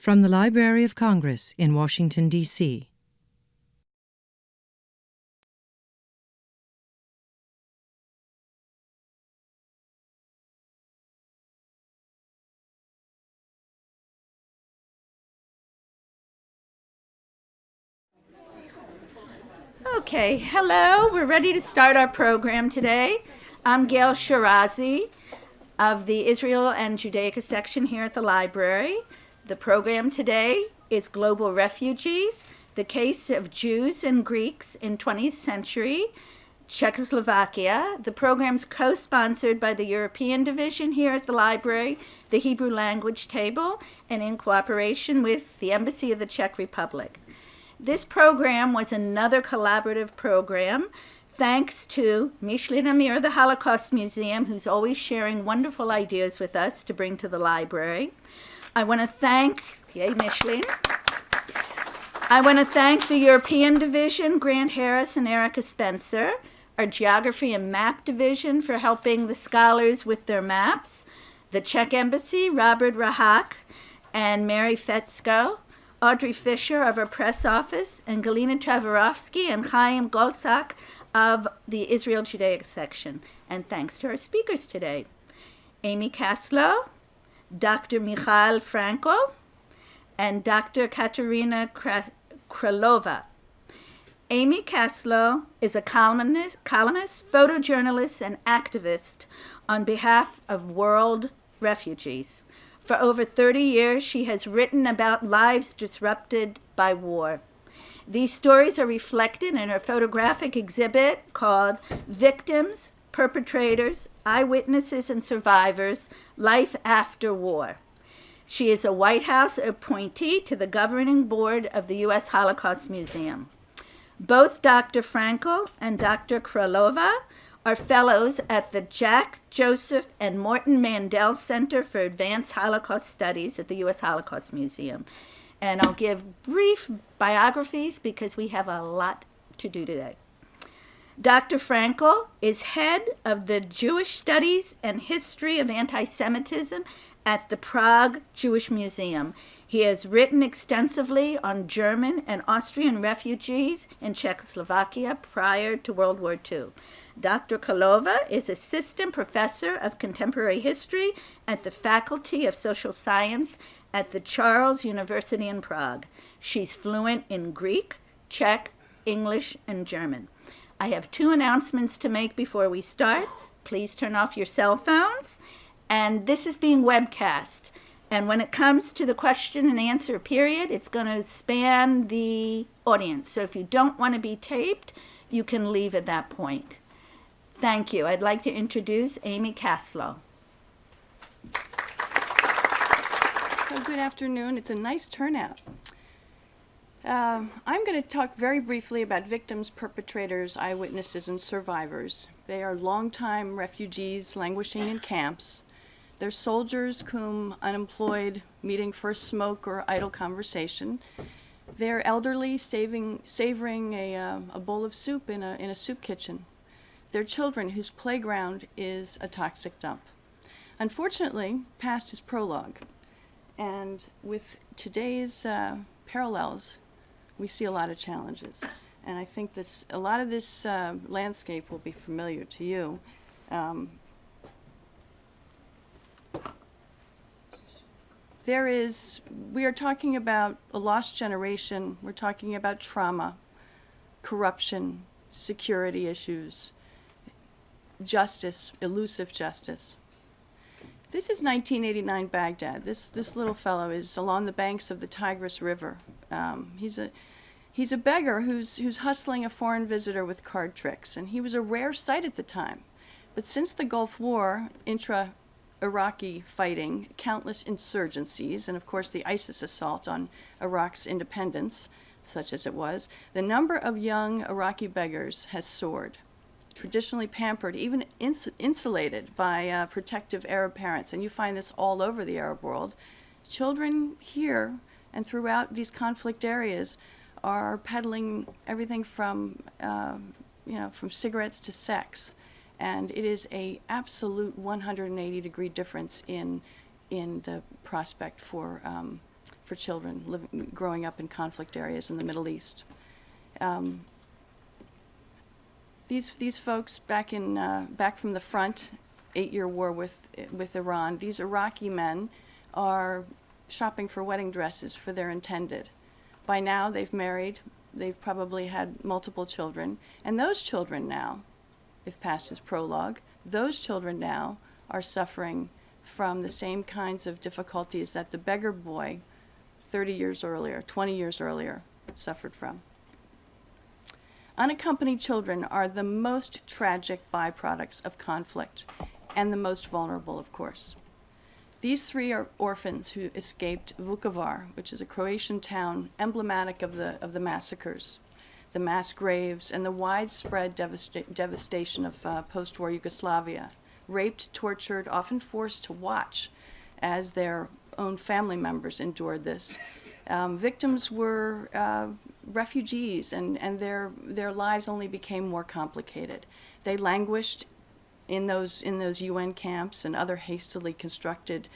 From the Library of Congress in Washington, D.C. Okay, hello. We're ready to start our program today. I'm Gail Shirazi of the Israel and Judaica section here at the library. The program today is Global Refugees, the Case of Jews and Greeks in 20th Century Czechoslovakia. The program's co-sponsored by the European Division here at the library, the Hebrew Language Table, and in cooperation with the Embassy of the Czech Republic. This program was another collaborative program thanks to Michal Frankl of the Holocaust Museum, who's always sharing wonderful ideas with us to bring to the library. I want to thank the European Division, Grant Harris and Erica Spencer, our Geography and Map Division for helping the scholars with their maps, the Czech Embassy, Robert Rahak and Mary Fetzko, Audrey Fisher of our press office, and Galina Trevorovsky and Chaim Goltzak of the Israel Judaica section. And thanks to our speakers today, Amy Kaslow, Dr. Michal Frankl, and Dr. Kateřina Králová. Amy Kaslow is a columnist, photojournalist, and activist on behalf of world refugees. For over 30 years, she has written about lives disrupted by war. These stories are reflected in her photographic exhibit called Victims, Perpetrators, Eyewitnesses, and Survivors, Life After War. She is a White House appointee to the governing board of the U.S. Holocaust Museum. Both Dr. Frankl and Dr. Králová are fellows at the Jack, Joseph, and Morton Mandel Center for Advanced Holocaust Studies at the U.S. Holocaust Museum. And I'll give brief biographies because we have a lot to do today. Dr. Frankl is head of the Jewish Studies and History of Anti-Semitism at the Prague Jewish Museum. He has written extensively on German and Austrian refugees in Czechoslovakia prior to World War II. Dr. Králová is assistant professor of contemporary history at the Faculty of Social Science at the Charles University in Prague. She's fluent in Greek, Czech, English, and German. I have two announcements to make before we start. Please turn off your cell phones. And this is being webcast. And when it comes to the question and answer period, it's going to span the audience. So if you don't want to be taped, you can leave at that point. Thank you. I'd like to introduce Amy Kaslow. So good afternoon. It's a nice turnout. I'm going to talk very briefly about victims, perpetrators, eyewitnesses, and survivors. They are longtime refugees languishing in camps. They're soldiers whom unemployed, meeting for a smoke or idle conversation. They're elderly, savoring a bowl of soup in a soup kitchen. They're children whose playground is a toxic dump. Unfortunately, past is prologue. And with today's parallels, we see a lot of challenges. And I think a lot of this landscape will be familiar to you. We are talking about a lost generation. We're talking about trauma, corruption, security issues, justice, elusive justice. This is 1989 Baghdad. This little fellow is along the banks of the Tigris River. He's a beggar who's hustling a foreign visitor with card tricks, and he was a rare sight at the time. But since the Gulf War, Iraqi fighting, countless insurgencies, and of course the ISIS assault on Iraq's independence, such as it was, the number of young Iraqi beggars has soared. Traditionally pampered, even insulated by protective Arab parents, and you find this all over the Arab world. Children here and throughout these conflict areas are peddling everything from cigarettes to sex. And it is a absolute 180-degree difference in the prospect for for children growing up in conflict areas in the Middle East. These folks back from the front, 8-year war with Iran, these Iraqi men are shopping for wedding dresses for their intended. By now they've married, they've probably had multiple children, and those children now, if past is prologue, those children now are suffering from the same kinds of difficulties that the beggar boy 30 years earlier, 20 years earlier, suffered from. Unaccompanied children are the most tragic byproducts of conflict, and the most vulnerable, of course. These 3 are orphans who escaped Vukovar, which is a Croatian town emblematic of the massacres, the mass graves, and the widespread devastation of post-war Yugoslavia. Raped, tortured, often forced to watch as their own family members endured this. Victims were refugees, and their lives only became more complicated. They languished in those UN camps and other hastily constructed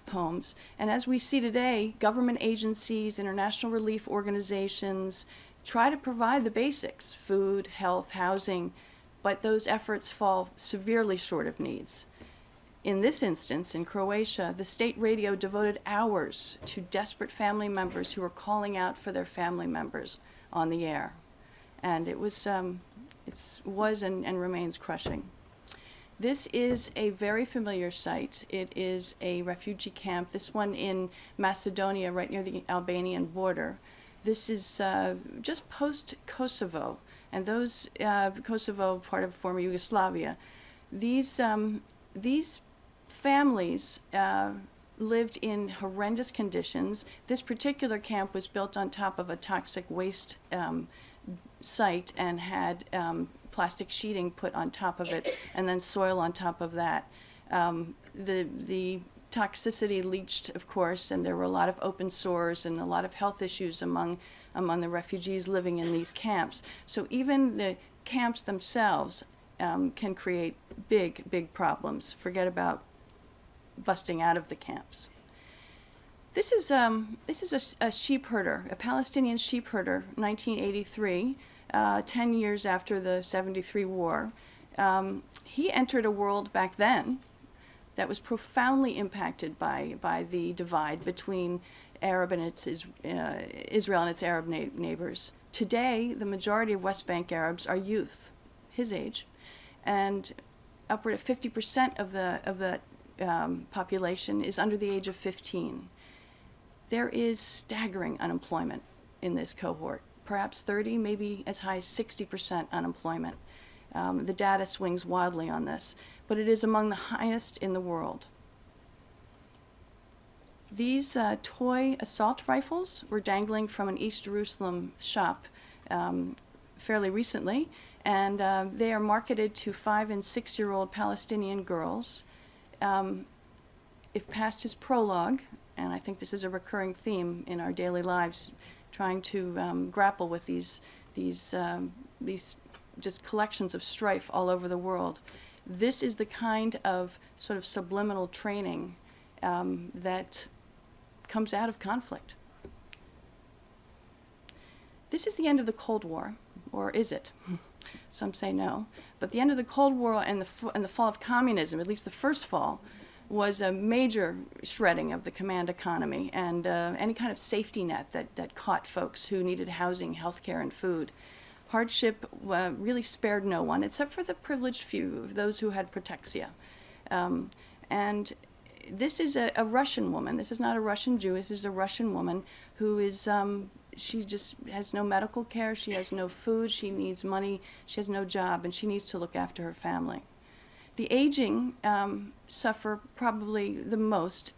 homes. And as we see today, government agencies, international relief organizations try to provide the basics: food, health, housing, but those efforts fall severely short of needs. In this instance, in Croatia, the state radio devoted hours to desperate family members who were calling out for their family members on the air. And it was and remains crushing. This is a very familiar site. It is a refugee camp, this one in Macedonia, right near the Albanian border. This is just post-Kosovo, and those, Kosovo, part of former Yugoslavia. These families lived in horrendous conditions. This particular camp was built on top of a toxic waste site and had plastic sheeting put on top of it, and then soil on top of that. The toxicity leached, of course, and there were a lot of open sores and a lot of health issues among the refugees living in these camps. So even the camps themselves can create big problems. Forget about busting out of the camps. This is a sheep herder, a Palestinian sheep herder, 1983, 10 years after the 73 war. He entered a world back then that was profoundly impacted by the divide between Arab and Israel and its Arab neighbors. Today, the majority of West Bank Arabs are youth, his age, and upward of 50% of the population is under the age of 15. There is staggering unemployment in this cohort, perhaps 30, maybe as high as 60% unemployment. The data swings wildly on this, but it is among the highest in the world. These toy assault rifles were dangling from an East Jerusalem shop fairly recently, and they are marketed to 5- and 6-year-old Palestinian girls. If past is prologue, and I think this is a recurring theme in our daily lives, trying to grapple with these just collections of strife all over the world, this is the kind of sort of subliminal training that comes out of conflict. This is the end of the Cold War, or is it? Some say no. But the end of the Cold War and the fall of communism, at least the first fall, was a major shredding of the command economy and any kind of safety net that caught folks who needed housing, healthcare, and food. Hardship really spared no one, except for the privileged few of those who had protexia. And this is a Russian woman. This is not a Russian Jew. This is a Russian woman who is, she just has no medical care. She has no food. She needs money. She has no job, and she needs to look after her family. The aging suffer probably the most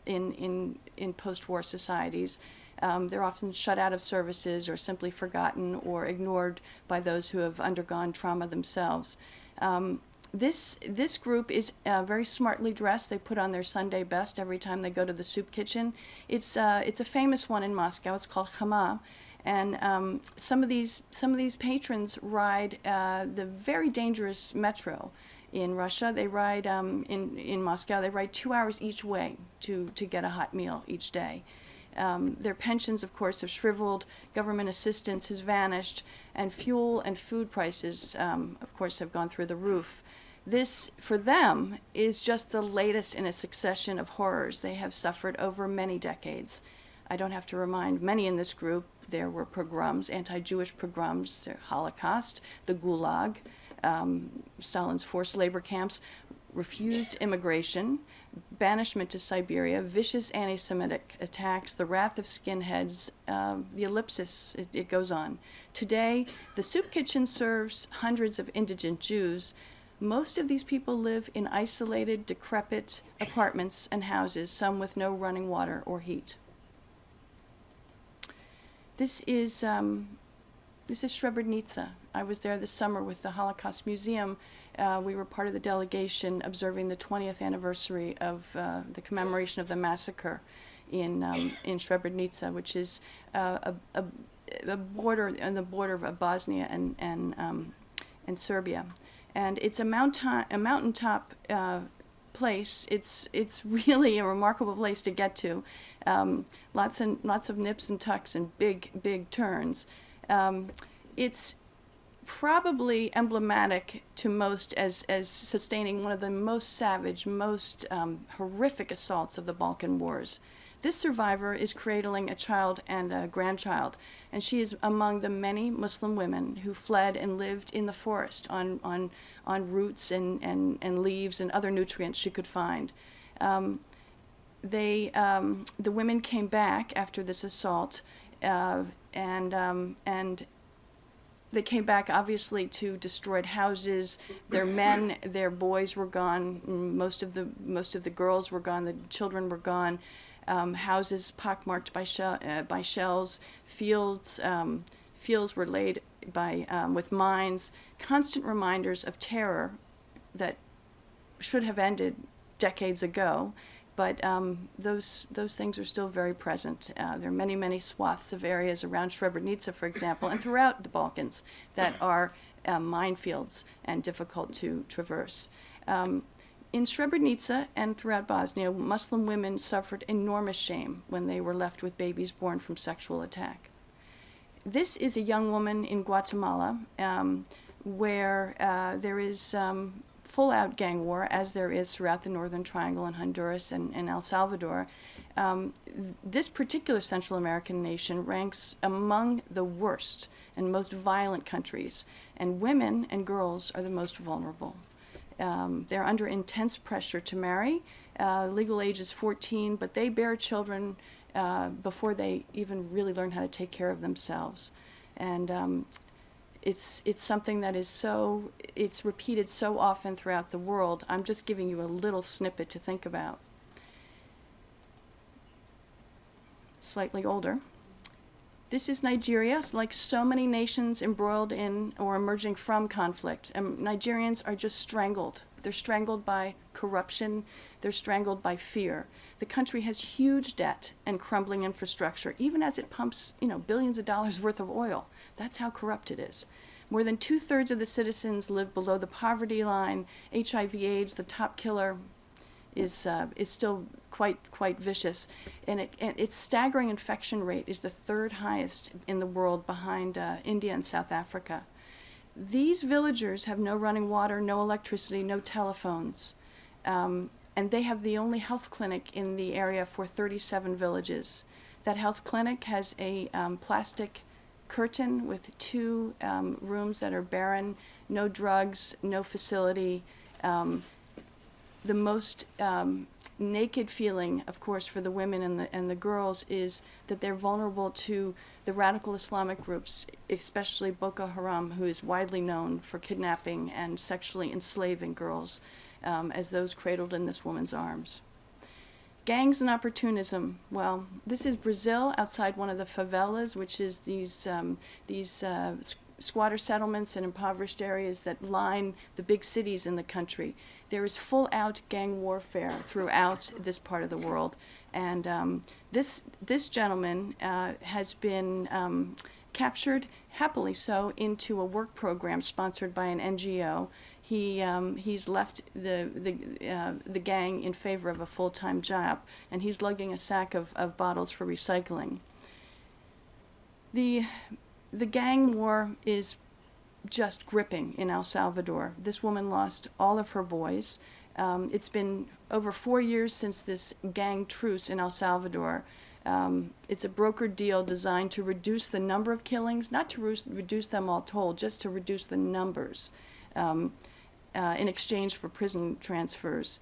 in post-war societies. They're often shut out of services or simply forgotten or ignored by those who have undergone trauma themselves. This group is very smartly dressed. They put on their Sunday best every time they go to the soup kitchen. It's a famous one in Moscow. It's called Chama. And some of these patrons ride the very dangerous metro. In Russia, they ride, in Moscow, they ride 2 hours each way to get a hot meal each day. Their pensions, of course, have shriveled, government assistance has vanished, and fuel and food prices, of course, have gone through the roof. This, for them, is just the latest in a succession of horrors they have suffered over many decades. I don't have to remind many in this group, there were pogroms, anti-Jewish pogroms, the Holocaust, the Gulag, Stalin's forced labor camps, refused immigration, banishment to Siberia, vicious anti-Semitic attacks, the wrath of skinheads, the ellipsis, it goes on. Today, the soup kitchen serves hundreds of indigent Jews. Most of these people live in isolated, decrepit apartments and houses, some with no running water or heat. This is Srebrenica. I was there this summer with the Holocaust Museum. We were part of the delegation observing the 20th anniversary of the commemoration of the massacre in Srebrenica, which is a border on the border of Bosnia and Serbia, and it's a mountaintop place. It's really a remarkable place to get to. Lots of nips and tucks and big turns. It's probably emblematic to most as sustaining one of the most savage, most horrific assaults of the Balkan Wars. This survivor is cradling a child and a grandchild, and she is among the many Muslim women who fled and lived in the forest on roots and leaves and other nutrients she could find. The women came back after this assault, and they came back obviously to destroyed houses. Their men, their boys were gone. Most of the girls were gone. The children were gone. Houses pockmarked by shells. Fields were laid with mines. Constant reminders of terror that should have ended decades ago. But those things are still very present. There are many swaths of areas around Srebrenica, for example, and throughout the Balkans that are minefields and difficult to traverse. In Srebrenica and throughout Bosnia, Muslim women suffered enormous shame when they were left with babies born from sexual attack. This is a young woman in Guatemala where there is full-out gang war, as there is throughout the Northern Triangle in Honduras and El Salvador. This particular Central American nation ranks among the worst and most violent countries, and women and girls are the most vulnerable. They're under intense pressure to marry. Legal age is 14, but they bear children before they even really learn how to take care of themselves. And it's something that is it's repeated so often throughout the world. I'm just giving you a little snippet to think about. Slightly older. This is Nigeria. Like so many nations embroiled in or emerging from conflict, Nigerians are just strangled. They're strangled by corruption. They're strangled by fear. The country has huge debt and crumbling infrastructure, even as it pumps, billions of dollars worth of oil. That's how corrupt it is. More than 2/3 of the citizens live below the poverty line. HIV/AIDS, the top killer, is still quite vicious, and its staggering infection rate is the 3rd highest in the world, behind India and South Africa. These villagers have no running water, no electricity, no telephones, and they have the only health clinic in the area for 37 villages. That health clinic has a plastic curtain with 2 rooms that are barren, no drugs, no facility. The most naked feeling, of course, for the women and the girls is that they're vulnerable to the radical Islamic groups, especially Boko Haram, who is widely known for kidnapping and sexually enslaving girls, as those cradled in this woman's arms. Gangs and opportunism. Well, this is Brazil, outside one of the favelas, which is these squatter settlements and impoverished areas that line the big cities in the country. There is full-out gang warfare throughout this part of the world, and this gentleman has been captured, happily so, into a work program sponsored by an NGO. He's left the gang in favor of a full-time job, and he's lugging a sack of bottles for recycling. The gang war is just gripping in El Salvador. This woman lost all of her boys. It's been over 4 years since this gang truce in El Salvador. It's a brokered deal designed to reduce the number of killings, not to reduce them all told, just to reduce the numbers in exchange for prison transfers.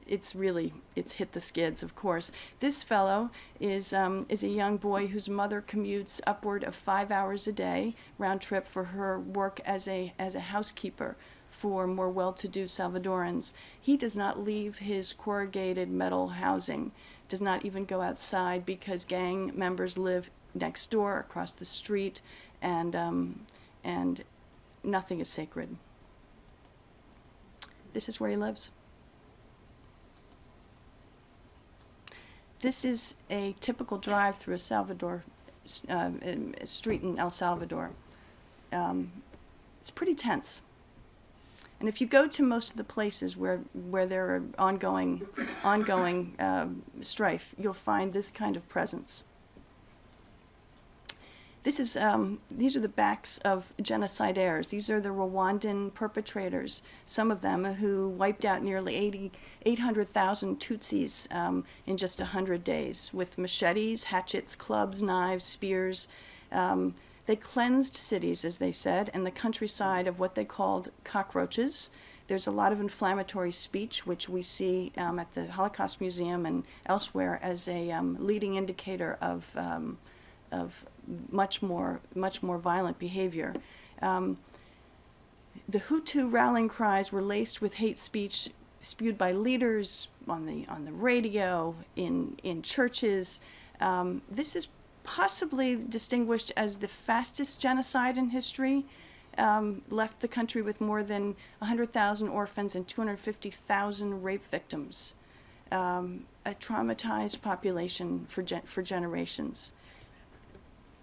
It's hit the skids, of course. This fellow is a young boy whose mother commutes upward of 5 hours a day round trip for her work as a housekeeper for more well-to-do Salvadorans. He does not leave his corrugated metal housing, does not even go outside because gang members live next door, across the street, and nothing is sacred. This is where he lives. This is a typical drive through a Salvador street in El Salvador. It's pretty tense. And if you go to most of the places where there are ongoing strife, you'll find this kind of presence. These are the backs of genocidaires. These are the Rwandan perpetrators, some of them who wiped out nearly 800,000 Tutsis in just 100 days with machetes, hatchets, clubs, knives, spears. They cleansed cities, as they said, and the countryside of what they called cockroaches. There's a lot of inflammatory speech, which we see at the Holocaust Museum and elsewhere as a leading indicator of much more violent behavior. The Hutu rallying cries were laced with hate speech spewed by leaders on the radio, in churches. This is possibly distinguished as the fastest genocide in history. Left the country with more than 100,000 orphans and 250,000 rape victims. A traumatized population for generations.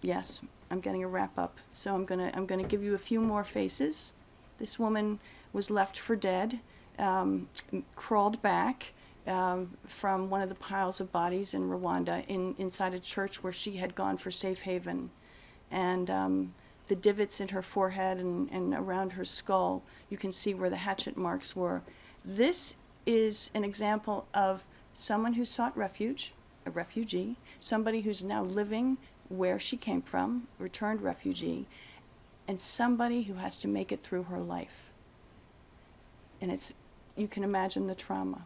Yes, I'm getting a wrap up, so I'm gonna give you a few more faces. This woman was left for dead, crawled back from one of the piles of bodies in Rwanda inside a church where she had gone for safe haven, and the divots in her forehead and around her skull, you can see where the hatchet marks were. This is an example of someone who sought refuge, a refugee, somebody who's now living where she came from, returned refugee, and somebody who has to make it through her life. And you can imagine the trauma.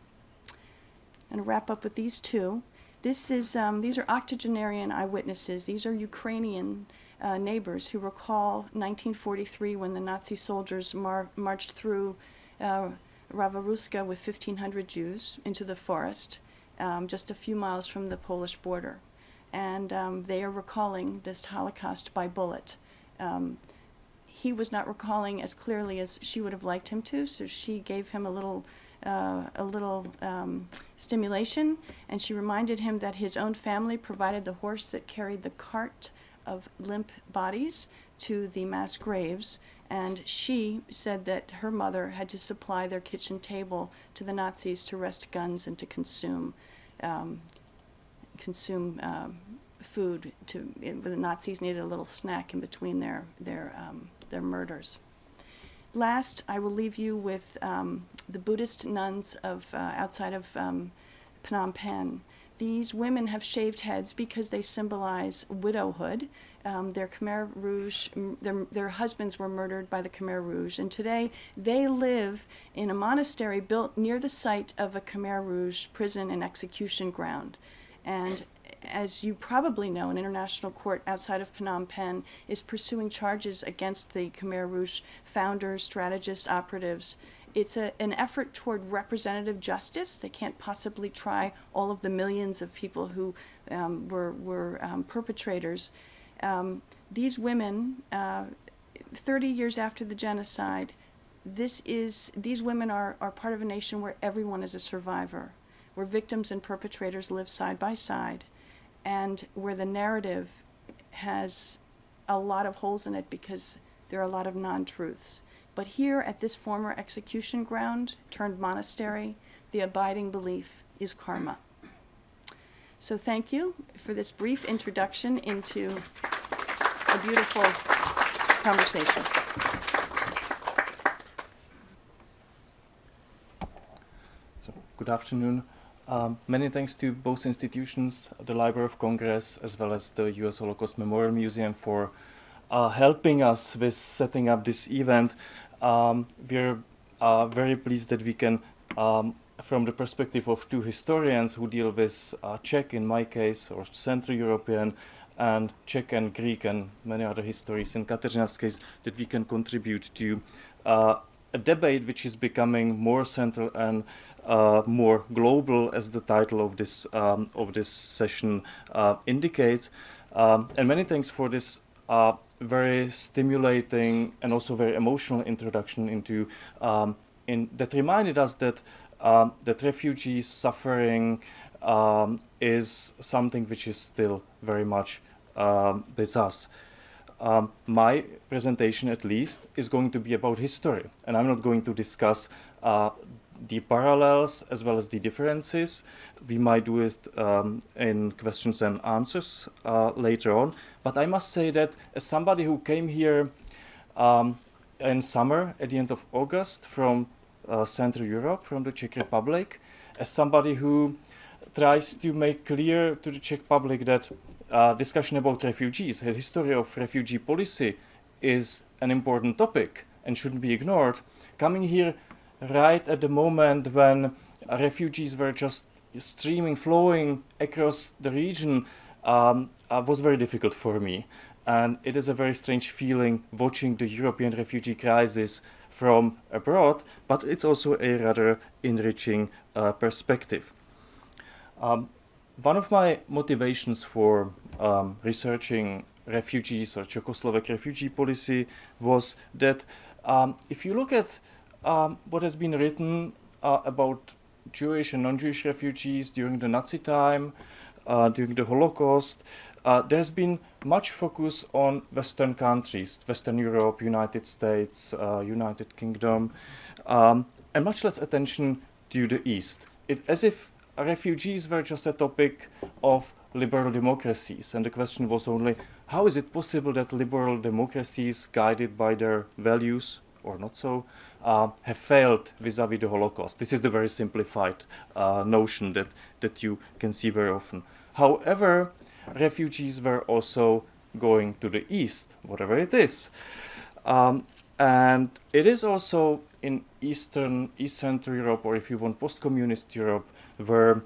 I'm going to wrap up with these two. These are octogenarian eyewitnesses. These are Ukrainian neighbors who recall 1943 when the Nazi soldiers marched through Rawaruska with 1,500 Jews into the forest, just a few miles from the Polish border. And they are recalling this Holocaust by bullet. He was not recalling as clearly as she would have liked him to, so she gave him a little stimulation, and she reminded him that his own family provided the horse that carried the cart of limp bodies to the mass graves, and she said that her mother had to supply their kitchen table to the Nazis to rest guns and to consume food. The Nazis needed a little snack in between their murders. Last, I will leave you with the Buddhist nuns outside of Phnom Penh. These women have shaved heads because they symbolize widowhood. Their Khmer Rouge, their husbands were murdered by the Khmer Rouge, and today they live in a monastery built near the site of a Khmer Rouge prison and execution ground. And as you probably know, an international court outside of Phnom Penh is pursuing charges against the Khmer Rouge founders, strategists, operatives. It's an effort toward representative justice. They can't possibly try all of the millions of people who were perpetrators. These women, 30 years after the genocide, these women are part of a nation where everyone is a survivor, where victims and perpetrators live side by side, and where the narrative has a lot of holes in it because there are a lot of non-truths. But here at this former execution ground turned monastery, the abiding belief is karma. So thank you for this brief introduction into a beautiful conversation. So, good afternoon. Many thanks to both institutions, the Library of Congress as well as the US Holocaust Memorial Museum for helping us with setting up this event. We're very pleased that we can, from the perspective of two historians who deal with Czech in my case, or Central European, and Czech and Greek and many other histories in Kateřina's case, that we can contribute to a debate which is becoming more central and more global, as the title of this session indicates. And many thanks for this very stimulating and also very emotional introduction into that reminded us that that refugee suffering is something which is still very much with us. My presentation, at least, is going to be about history, and I'm not going to discuss the parallels as well as the differences. We might do it in questions and answers later on. But I must say that as somebody who came here in summer, at the end of August, from Central Europe, from the Czech Republic, as somebody who tries to make clear to the Czech public that discussion about refugees, the history of refugee policy, is an important topic and shouldn't be ignored. Coming here right at the moment when refugees were just flowing across the region was very difficult for me. And it is a very strange feeling watching the European refugee crisis from abroad, but it's also a rather enriching perspective. One of my motivations for researching refugees or Czechoslovak refugee policy was that if you look at what has been written about Jewish and non-Jewish refugees during the Nazi time, during the Holocaust, there's been much focus on Western countries, Western Europe, United States, United Kingdom, and much less attention to the East. As if refugees were just a topic of liberal democracies, and the question was only, how is it possible that liberal democracies, guided by their values, or not so, have failed vis-à-vis the Holocaust? This is the very simplified notion that you can see very often. However, refugees were also going to the East, whatever it is. And it is also in East Central Europe, or if you want, post-communist Europe, where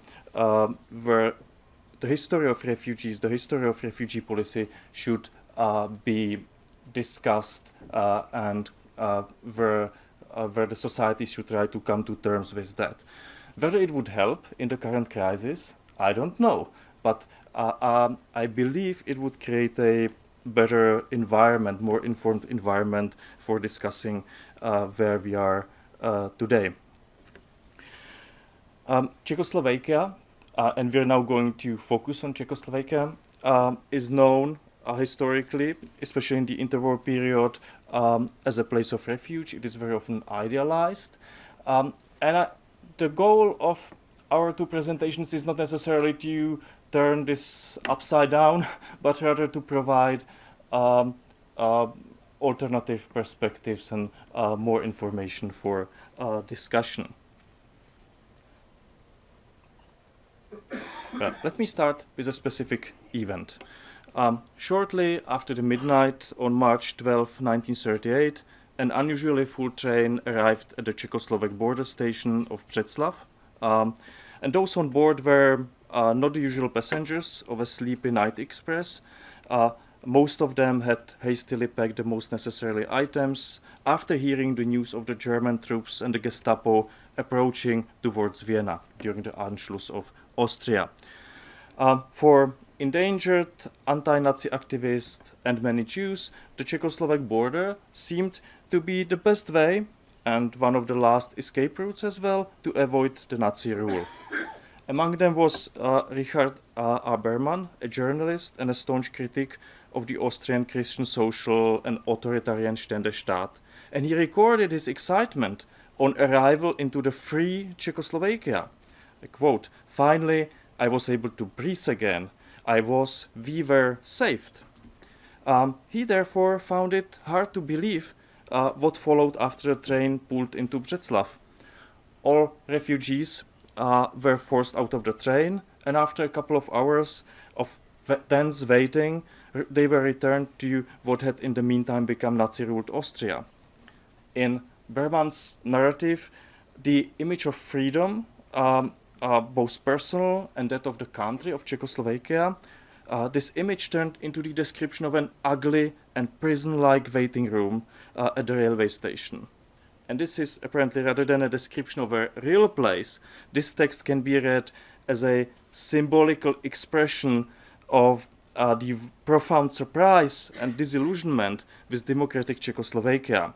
the history of refugees, the history of refugee policy should be discussed and where the society should try to come to terms with that. Whether it would help in the current crisis, I don't know. But I believe it would create a better environment, more informed environment for discussing where we are today. Czechoslovakia, and we're now going to focus on Czechoslovakia, is known historically, especially in the interwar period, as a place of refuge. It is very often idealized. The goal of our two presentations is not necessarily to turn this upside down, but rather to provide alternative perspectives and more information for discussion. Let me start with a specific event. Shortly after the midnight on March 12, 1938, an unusually full train arrived at the Czechoslovak border station of Břeclav, and those on board were not the usual passengers of a sleepy night express. Most of them had hastily packed the most necessary items after hearing the news of the German troops and the Gestapo approaching towards Vienna during the Anschluss of Austria. For endangered anti-Nazi activists and many Jews, the Czechoslovak border seemed to be the best way, and one of the last escape routes as well, to avoid the Nazi rule. Among them was Richard Aberman, a journalist and a staunch critic of the Austrian Christian social and authoritarian Ständestaat, and he recorded his excitement on arrival into the free Czechoslovakia. I quote, "Finally, I was able to breathe again. We were saved." He therefore found it hard to believe what followed after the train pulled into Břeclav. All refugees were forced out of the train, and after a couple of hours of tense waiting, they were returned to what had in the meantime become Nazi-ruled Austria. In Berman's narrative, the image of freedom, both personal and that of the country of Czechoslovakia, this image turned into the description of an ugly and prison-like waiting room at the railway station. And this is apparently, rather than a description of a real place, this text can be read as a symbolical expression of the profound surprise and disillusionment with democratic Czechoslovakia.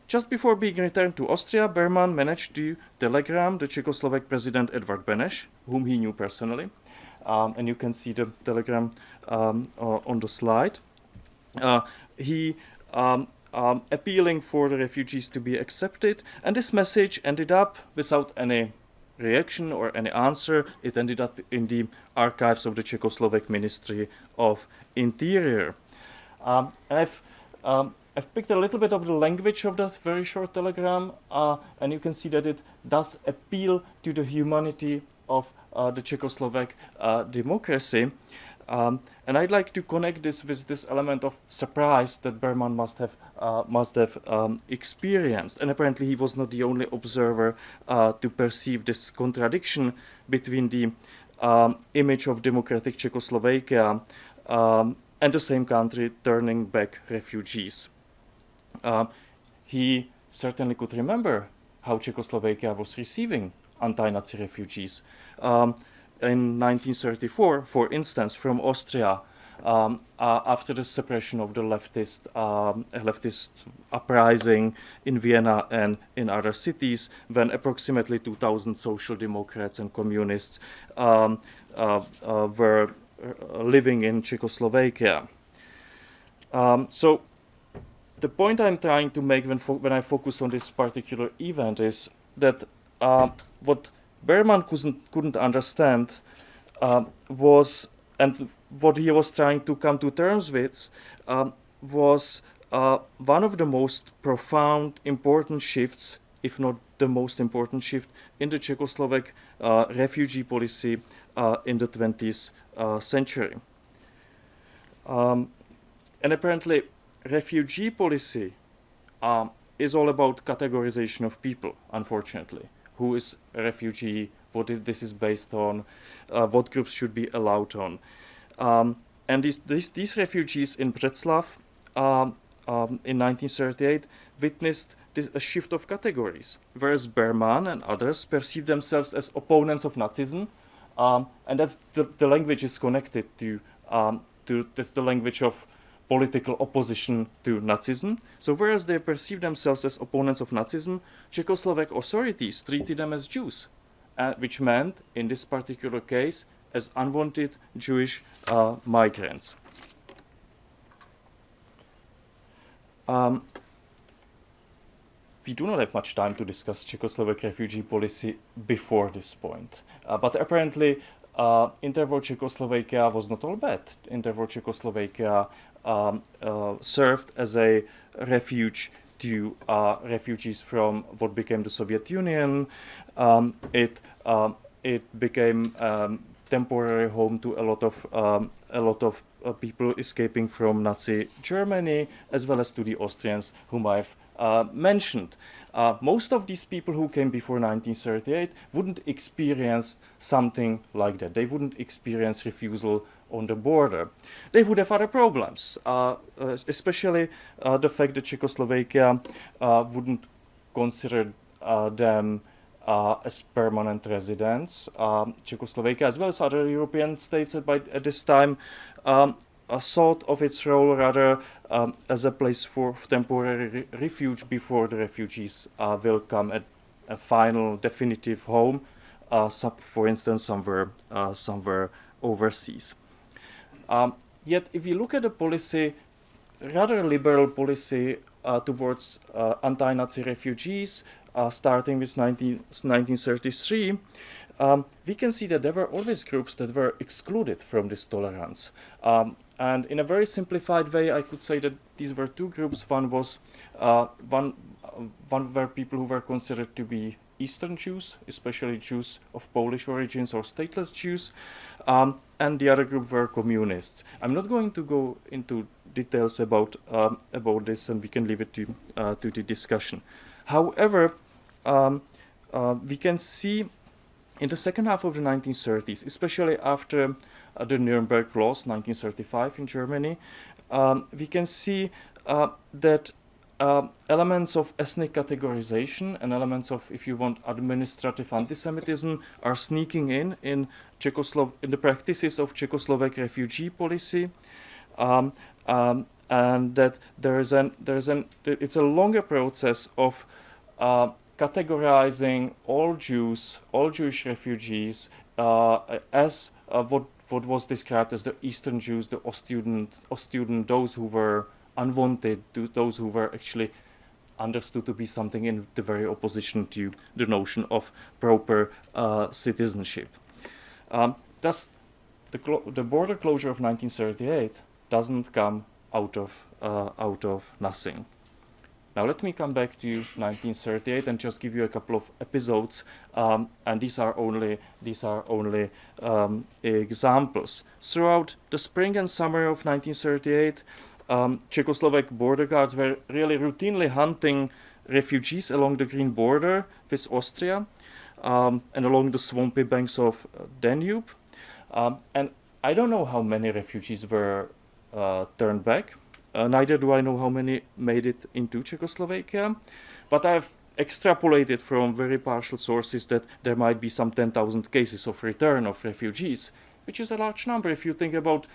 Just before being returned to Austria, Berman managed to telegram the Czechoslovak president Edvard Beneš, whom he knew personally. And you can see the telegram on the slide. He appealing for the refugees to be accepted, and this message ended up without any reaction or any answer. It ended up in the archives of the Czechoslovak Ministry of Interior. And I've picked a little bit of the language of that very short telegram, and you can see that it does appeal to the humanity of the Czechoslovak democracy. And I'd like to connect this with this element of surprise that Berman must have experienced. And apparently he was not the only observer to perceive this contradiction between the image of democratic Czechoslovakia and the same country turning back refugees. He certainly could remember how Czechoslovakia was receiving anti-Nazi refugees. In 1934, for instance, from Austria, after the suppression of the leftist uprising in Vienna and in other cities, when approximately 2,000 social democrats and communists were living in Czechoslovakia. So the point I'm trying to make when I focus on this particular event is that what Berman couldn't understand was, and what he was trying to come to terms with, was one of the most profound, important shifts, if not the most important shift, in the Czechoslovak refugee policy in the 20th century. And apparently, refugee policy is all about categorization of people, unfortunately. Who is a refugee, what this is based on, what groups should be allowed on. And these refugees in Břeclav in 1938 witnessed a shift of categories, whereas Berman and others perceived themselves as opponents of Nazism, and that's the language is connected to that's the language of political opposition to Nazism. So whereas they perceived themselves as opponents of Nazism, Czechoslovak authorities treated them as Jews, which meant, in this particular case, as unwanted Jewish migrants. We do not have much time to discuss Czechoslovak refugee policy before this point, but apparently interwar Czechoslovakia was not all bad. Interwar Czechoslovakia served as a refuge to refugees from what became the Soviet Union. It became temporary home to a lot of people escaping from Nazi Germany, as well as to the Austrians whom I've mentioned. Most of these people who came before 1938 wouldn't experience something like that. They wouldn't experience refusal on the border. They would have other problems, especially the fact that Czechoslovakia wouldn't consider them as permanent residents. Czechoslovakia, as well as other European states at this time, thought of its role rather as a place for temporary refuge before the refugees will come at a final, definitive home, for instance, somewhere overseas. Yet, if you look at the policy, rather liberal policy towards anti-Nazi refugees, starting with 1933, we can see that there were always groups that were excluded from this tolerance. And in a very simplified way, I could say that these were two groups. One was one were people who were considered to be Eastern Jews, especially Jews of Polish origins or stateless Jews, and the other group were communists. I'm not going to go into details about this, and we can leave it to the discussion. However, we can see in the second half of the 1930s, especially after the Nuremberg Laws, 1935 in Germany, we can see that elements of ethnic categorization and elements of, if you want, administrative anti-Semitism are sneaking in the practices of Czechoslovak refugee policy, and that it's a longer process of categorizing all Jews, all Jewish refugees, as what was described as the Eastern Jews, the Ostjuden, those who were unwanted, those who were actually understood to be something in the very opposition to the notion of proper citizenship. Thus, the border closure of 1938 doesn't come out of nothing. Now let me come back to 1938 and just give you a couple of episodes, and these are only examples. Throughout the spring and summer of 1938, Czechoslovak border guards were really routinely hunting refugees along the Green Border with Austria and along the swampy banks of Danube. And I don't know how many refugees were turned back. Neither do I know how many made it into Czechoslovakia, but I've extrapolated from very partial sources that there might be some 10,000 cases of return of refugees, which is a large number. If you think about,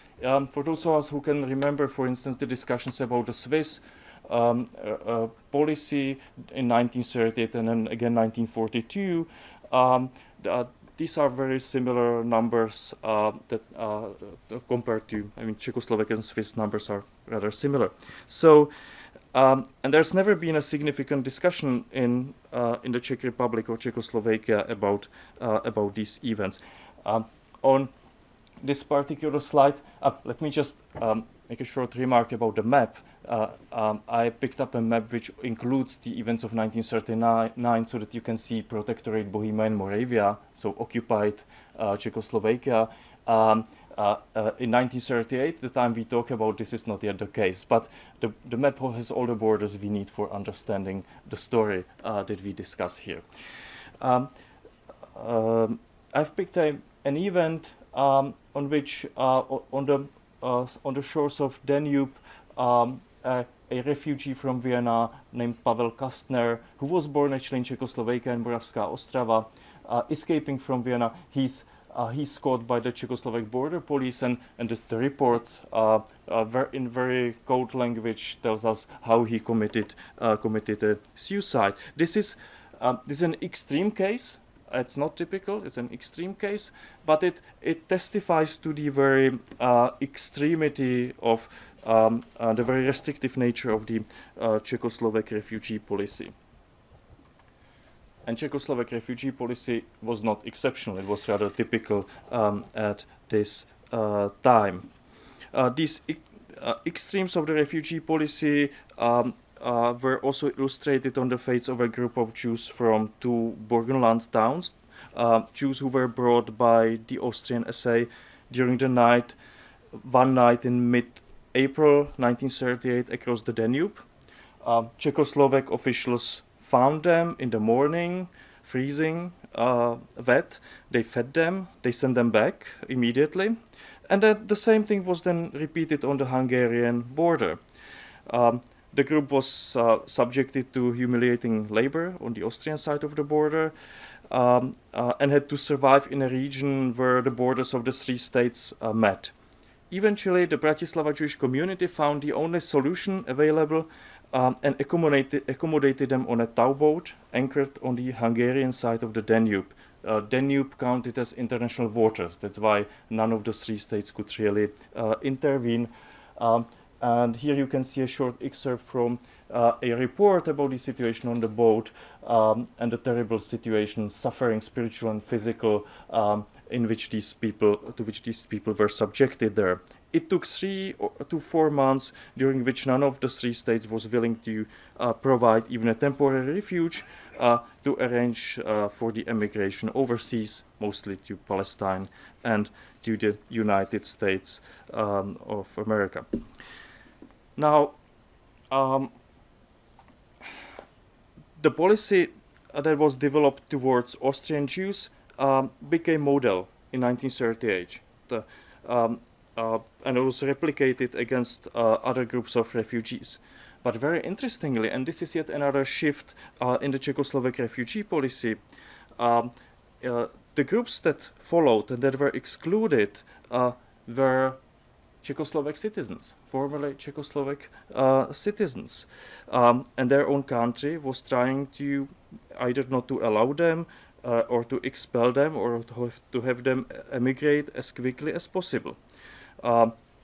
for those of us who can remember, for instance, the discussions about the Swiss policy in 1938 and then again 1942, these are very similar numbers that compared to, Czechoslovak and Swiss numbers are rather similar. So, and there's never been a significant discussion in the Czech Republic or Czechoslovakia about these events. On this particular slide, let me just make a short remark about the map. I picked up a map which includes the events of 1939 so that you can see Protectorate Bohemia and Moravia, so occupied Czechoslovakia. In 1938, the time we talk about this is not yet the case, but the map has all the borders we need for understanding the story that we discuss here. I've picked an event on which on the shores of Danube, a refugee from Vienna named Pavel Kastner, who was born actually in Czechoslovakia and Moravská Ostrava, escaping from Vienna. He's caught by the Czechoslovak border police, and the report in very code language tells us how he committed a suicide. This is an extreme case. It's not typical, it's an extreme case, but it testifies to the very extremity of the very restrictive nature of the Czechoslovak refugee policy. And Czechoslovak refugee policy was not exceptional, it was rather typical at this time. These extremes of the refugee policy were also illustrated on the fates of a group of Jews from two Burgenland towns, Jews who were brought by the Austrian SA during the night, one night in mid-April 1938 across the Danube. Czechoslovak officials found them in the morning, freezing, wet. They fed them, they sent them back immediately. And the same thing was then repeated on the Hungarian border. The group was subjected to humiliating labor on the Austrian side of the border and had to survive in a region where the borders of the three states met. Eventually, the Bratislava Jewish community found the only solution available and accommodated them on a towboat anchored on the Hungarian side of the Danube. Danube counted as international waters. That's why none of the three states could really intervene. And here you can see a short excerpt from a report about the situation on the boat and the terrible situation, suffering, spiritual and physical, to which these people were subjected there. It took 3 to 4 months, during which none of the three states was willing to provide even a temporary refuge, to arrange for the emigration overseas, mostly to Palestine and to the United States of America. Now, the policy that was developed towards Austrian Jews became model in 1938. And it was replicated against other groups of refugees. But very interestingly, and this is yet another shift in the Czechoslovak refugee policy, the groups that followed and that were excluded were Czechoslovak citizens, formerly Czechoslovak citizens. And their own country was trying to either not to allow them or to expel them or to have them emigrate as quickly as possible.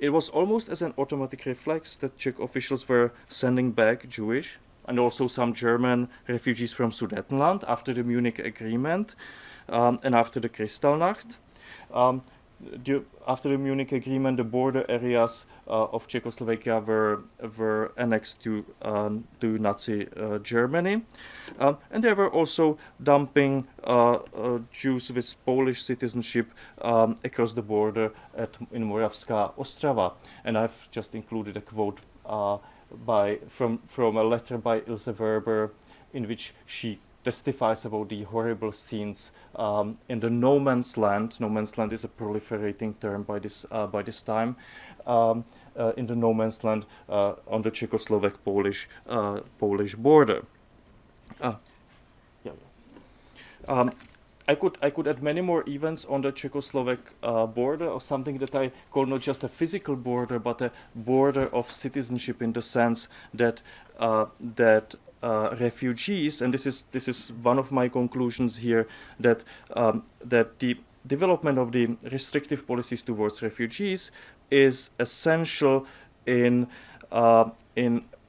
It was almost as an automatic reflex that Czech officials were sending back Jewish and also some German refugees from Sudetenland after the Munich Agreement and after the Kristallnacht. After the Munich Agreement, the border areas of Czechoslovakia were annexed to Nazi Germany, and they were also dumping Jews with Polish citizenship across the border in Moravská Ostrava. And I've just included a quote from a letter by Ilse Werber, in which she testifies about the horrible scenes in the no man's land. No man's land is a proliferating term by this time. In the no man's land on the Czechoslovak-Polish border. I could add many more events on the Czechoslovak border, or something that I call not just a physical border, but a border of citizenship, in the sense that refugees, and this is one of my conclusions here, that the development of the restrictive policies towards refugees is essential in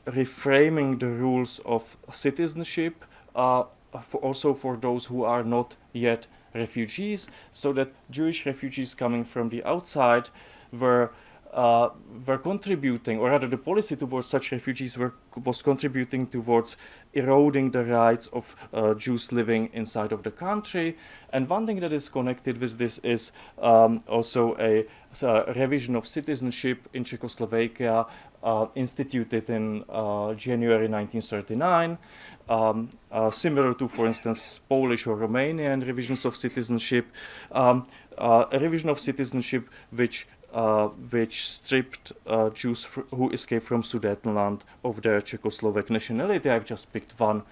reframing the rules of citizenship, also for those who are not yet refugees, so that Jewish refugees coming from the outside were contributing, or rather the policy towards such refugees was contributing towards eroding the rights of Jews living inside of the country. And one thing that is connected with this is also a revision of citizenship in Czechoslovakia, instituted in January 1939, similar to, for instance, Polish or Romanian revisions of citizenship, a revision of citizenship which stripped Jews who escaped from Sudetenland of their Czechoslovak nationality. I've just picked one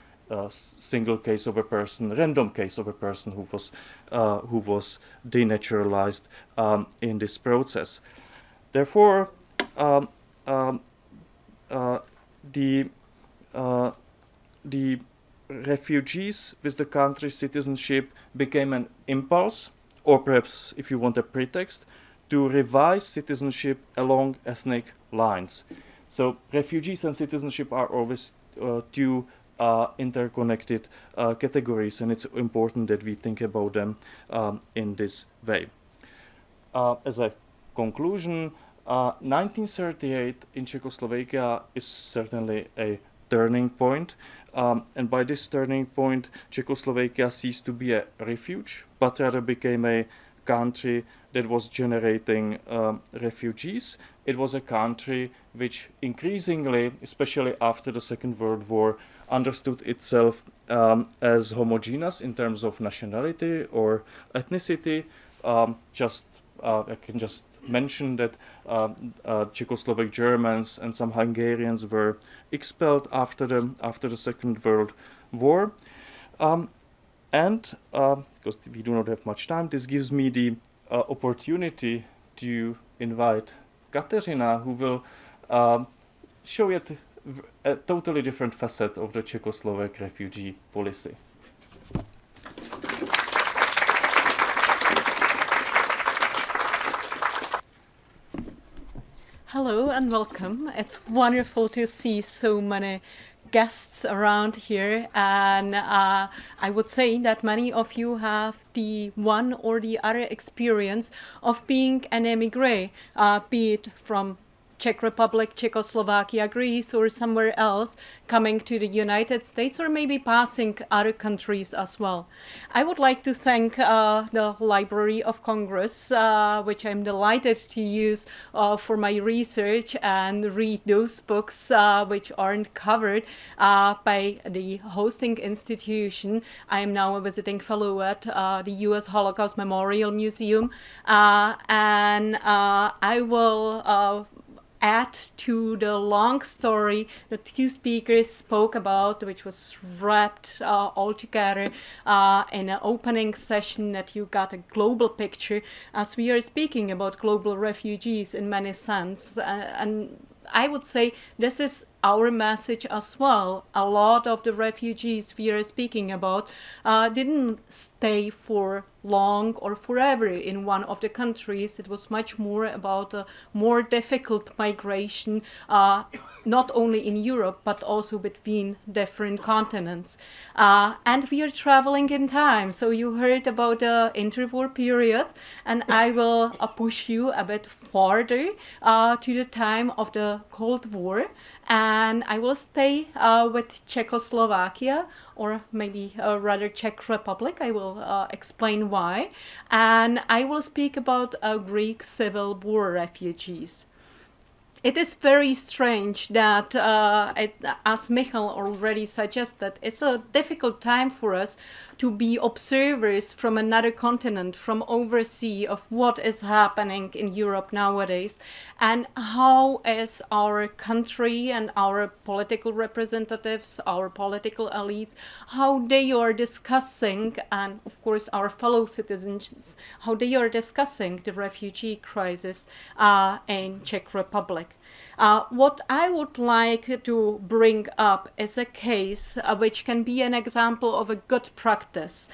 single case of a person, random case of a person who was denaturalized in this process. Therefore, the refugees with the country's citizenship became an impulse, or perhaps, if you want, a pretext, to revise citizenship along ethnic lines. So refugees and citizenship are always two interconnected categories, and it's important that we think about them in this way. As a conclusion, 1938 in Czechoslovakia is certainly a turning point, and by this turning point, Czechoslovakia ceased to be a refuge, but rather became a country that was generating refugees. It was a country which increasingly, especially after the Second World War, understood itself as homogeneous in terms of nationality or ethnicity. I can just mention that Czechoslovak Germans and some Hungarians were expelled after the Second World War. And because we do not have much time, this gives me the opportunity to invite Kateřina, who will show yet a totally different facet of the Czechoslovak refugee policy. Hello and welcome. It's wonderful to see so many guests around here, and I would say that many of you have the one or the other experience of being an émigré, be it from Czech Republic, Czechoslovakia, Greece, or somewhere else, coming to the United States, or maybe passing other countries as well. I would like to thank the Library of Congress, which I'm delighted to use for my research and read those books which aren't covered by the hosting institution. I am now a visiting fellow at the U.S. Holocaust Memorial Museum, and I will add to the long story the two speakers spoke about, which was wrapped all together in an opening session, that you got a global picture, as we are speaking about global refugees in many sense. And I would say this is our message as well. A lot of the refugees we are speaking about didn't stay for long or forever in one of the countries. It was much more about a more difficult migration, not only in Europe, but also between different continents. And we are traveling in time. So you heard about the interwar period, and I will push you a bit farther to the time of the Cold War. And I will stay with Czechoslovakia, or maybe rather Czech Republic. I will explain why. And I will speak about Greek Civil War refugees. It is very strange that, as Michal already suggested, it's a difficult time for us to be observers from another continent, from overseas, of what is happening in Europe nowadays, and how is our country and our political representatives, our political elites, how they are discussing, and of course our fellow citizens, how they are discussing the refugee crisis in Czech Republic. What I would like to bring up is a case which can be an example of a good practice,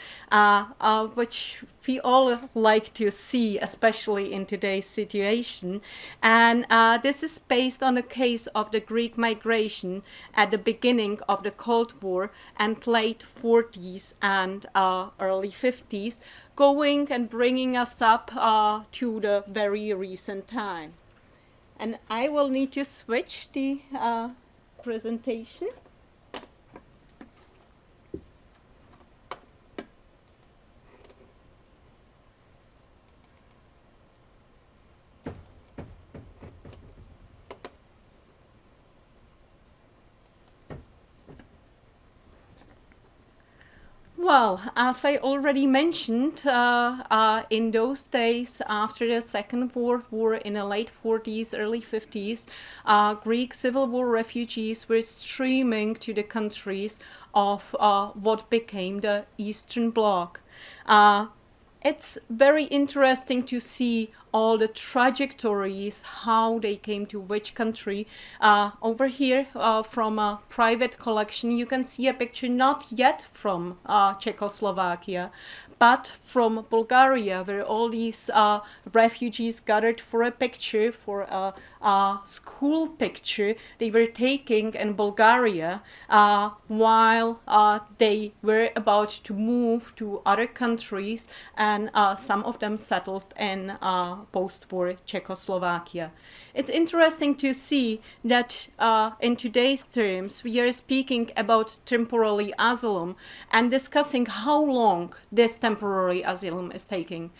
which we all like to see, especially in today's situation. And this is based on a case of the Greek migration at the beginning of the Cold War and late 40s and early 50s, going and bringing us up to the very recent time. And I will need to switch the presentation. Well, as I already mentioned, in those days after the Second World War in the late 40s, early 50s, Greek Civil War refugees were streaming to the countries of what became the Eastern Bloc. It's very interesting to see all the trajectories, how they came to which country. Over here, from a private collection, you can see a picture not yet from Czechoslovakia, but from Bulgaria, where all these refugees gathered for a picture, for a school picture they were taking in Bulgaria while they were about to move to other countries, and some of them settled in post-war Czechoslovakia. It's interesting to see that in today's terms we are speaking about temporary asylum and discussing how long this temporary asylum is taking.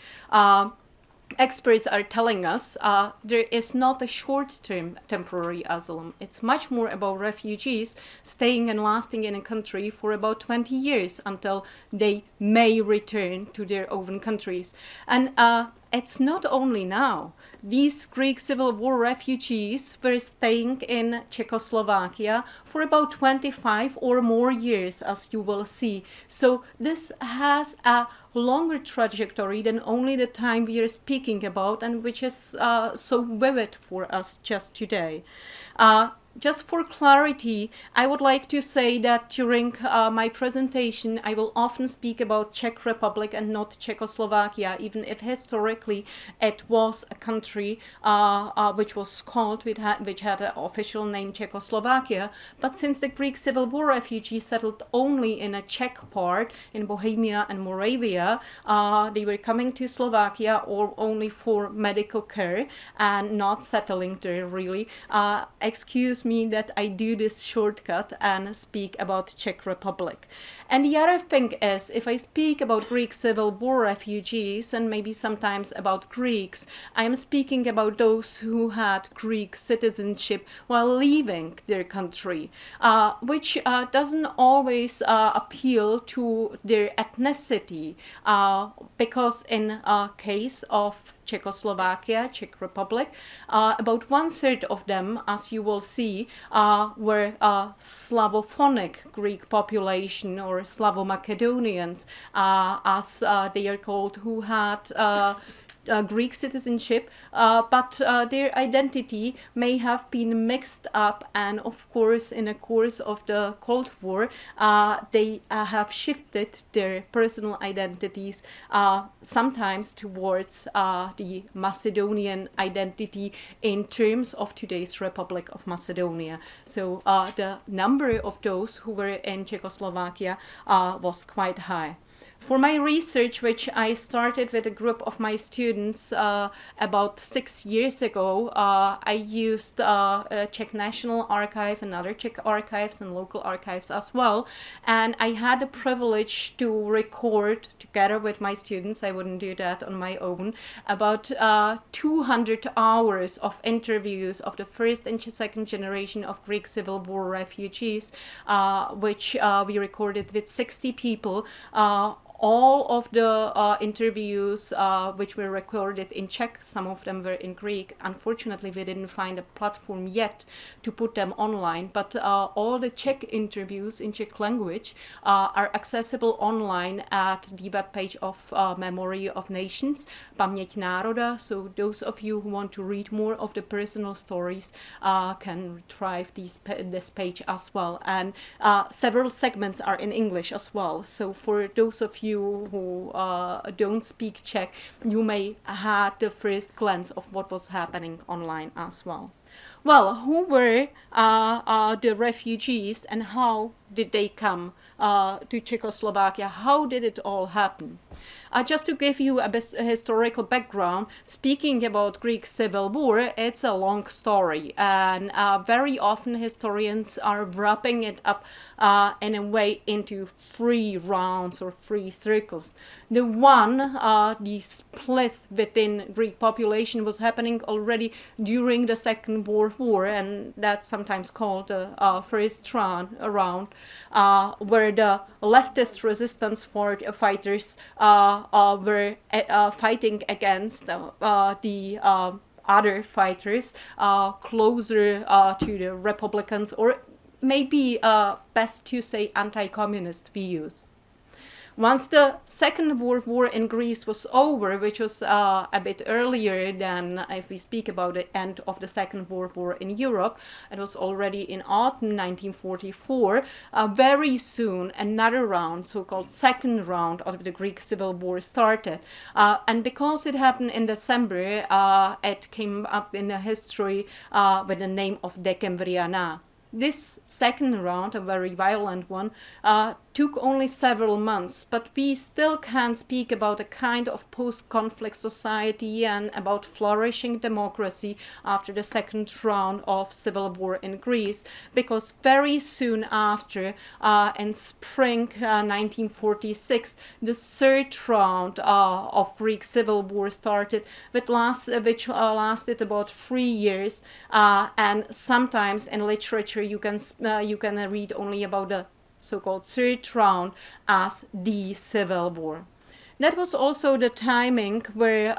Experts are telling us there is not a short-term temporary asylum. It's much more about refugees staying and lasting in a country for about 20 years until they may return to their own countries. And it's not only now. These Greek Civil War refugees were staying in Czechoslovakia for about 25 or more years, as you will see. So this has a longer trajectory than only the time we are speaking about, and which is so vivid for us just today. Just for clarity, I would like to say that during my presentation, I will often speak about Czech Republic and not Czechoslovakia, even if historically it was a country which was called, which had an official name Czechoslovakia. But since the Greek Civil War refugees settled only in a Czech part, in Bohemia and Moravia, they were coming to Slovakia or only for medical care and not settling there really. Excuse me that I do this shortcut and speak about Czech Republic. And the other thing is, if I speak about Greek Civil War refugees and maybe sometimes about Greeks, I am speaking about those who had Greek citizenship while leaving their country, which doesn't always appeal to their ethnicity, because in case of Czechoslovakia, Czech Republic, about 1/3 of them, as you will see, were Slavophonic Greek population or Slavo-Macedonians, as they are called, who had Greek citizenship, but their identity may have been mixed up, and of course in the course of the Cold War they have shifted their personal identities sometimes towards the Macedonian identity in terms of today's Republic of Macedonia. So the number of those who were in Czechoslovakia was quite high. For my research, which I started with a group of my students about 6 years ago, I used Czech National Archive and other Czech archives and local archives as well. And I had the privilege to record together with my students, I wouldn't do that on my own, about 200 hours of interviews of the first and second generation of Greek Civil War refugees, which we recorded with 60 people. All of the interviews which were recorded in Czech, some of them were in Greek. Unfortunately, we didn't find a platform yet to put them online, but all the Czech interviews in Czech language are accessible online at the webpage of Memory of Nations, Paměť národa. So those of you who want to read more of the personal stories can retrieve this page as well. And several segments are in English as well. So for those of you who don't speak Czech, you may have the first glance of what was happening online as well. Well, who were the refugees and how did they come to Czechoslovakia? How did it all happen? Just to give you a historical background, speaking about Greek Civil War, it's a long story, and very often historians are wrapping it up in a way into 3 rounds or 3 circles. The one, the split within Greek population, was happening already during the Second World War, and that's sometimes called the first round, where the leftist resistance fighters were fighting against the other fighters closer to the Republicans, or maybe best to say anti-communist views. Once the Second World War in Greece was over, which was a bit earlier than if we speak about the end of the Second World War in Europe, it was already in autumn 1944, very soon another round, so-called second round of the Greek Civil War started. And because it happened in December, it came up in the history with the name of Decembriana. This second round, a very violent one, took only several months, but we still can speak about a kind of post-conflict society and about flourishing democracy after the second round of civil war in Greece, because very soon after, in spring 1946, the third round of Greek civil war started, which lasted about 3 years, and sometimes in literature you can read only about the so-called third round as the Civil War. That was also the timing where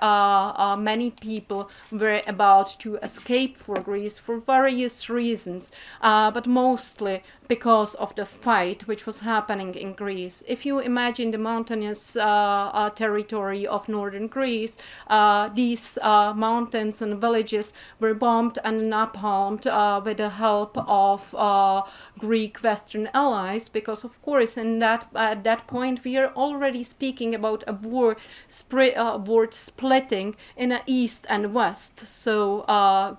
many people were about to escape for Greece for various reasons, but mostly because of the fight which was happening in Greece. If you imagine the mountainous territory of northern Greece, these mountains and villages were bombed and napalmed with the help of Greek Western allies, because of course at that point we are already speaking about a war splitting in the east and west. So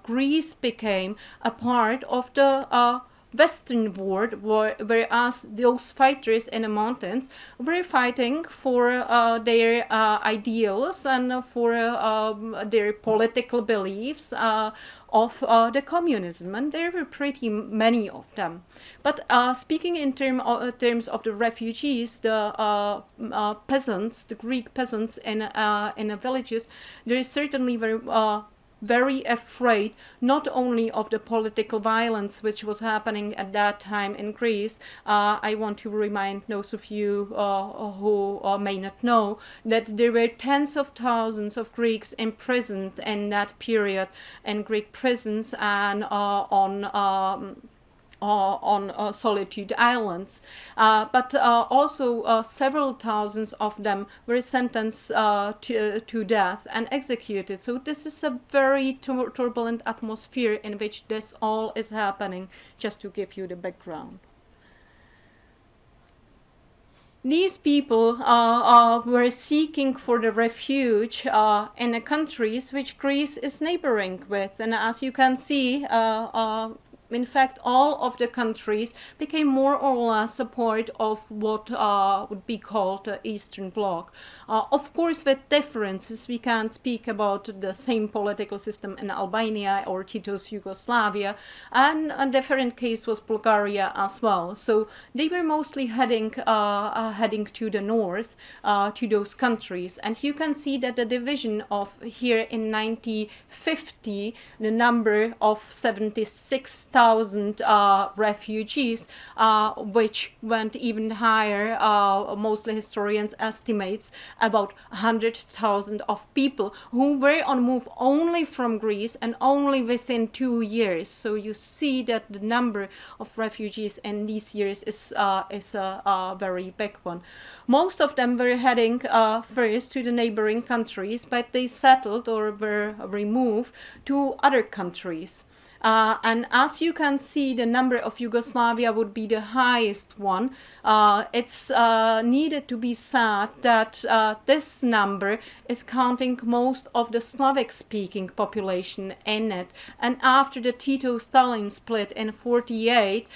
Greece became a part of the Western world, whereas those fighters in the mountains were fighting for their ideals and for their political beliefs of the communism, and there were pretty many of them. But speaking in terms of the refugees, the peasants, the Greek peasants in the villages, they certainly were very afraid not only of the political violence which was happening at that time in Greece. I want to remind those of you who may not know that there were tens of thousands of Greeks imprisoned in that period in Greek prisons and on Solitude Islands, but also several thousands of them were sentenced to death and executed. So this is a very turbulent atmosphere in which this all is happening, just to give you the background. These people were seeking for the refuge in the countries which Greece is neighboring with, and as you can see, in fact, all of the countries became more or less a part of what would be called the Eastern Bloc. Of course, with differences, we can't speak about the same political system in Albania or Tito's Yugoslavia, and a different case was Bulgaria as well. So they were mostly heading to the north, to those countries. And you can see that the division of here in 1950, the number of 76,000 refugees, which went even higher. Mostly historians estimates about 100,000 of people who were on move only from Greece and only within 2 years. So you see that the number of refugees in these years is a very big one. Most of them were heading first to the neighboring countries, but they settled or were removed to other countries. And as you can see, the number of Yugoslavia would be the highest one. It's needed to be said that this number is counting most of the Slavic-speaking population in it. And after the Tito-Stalin split in 1948,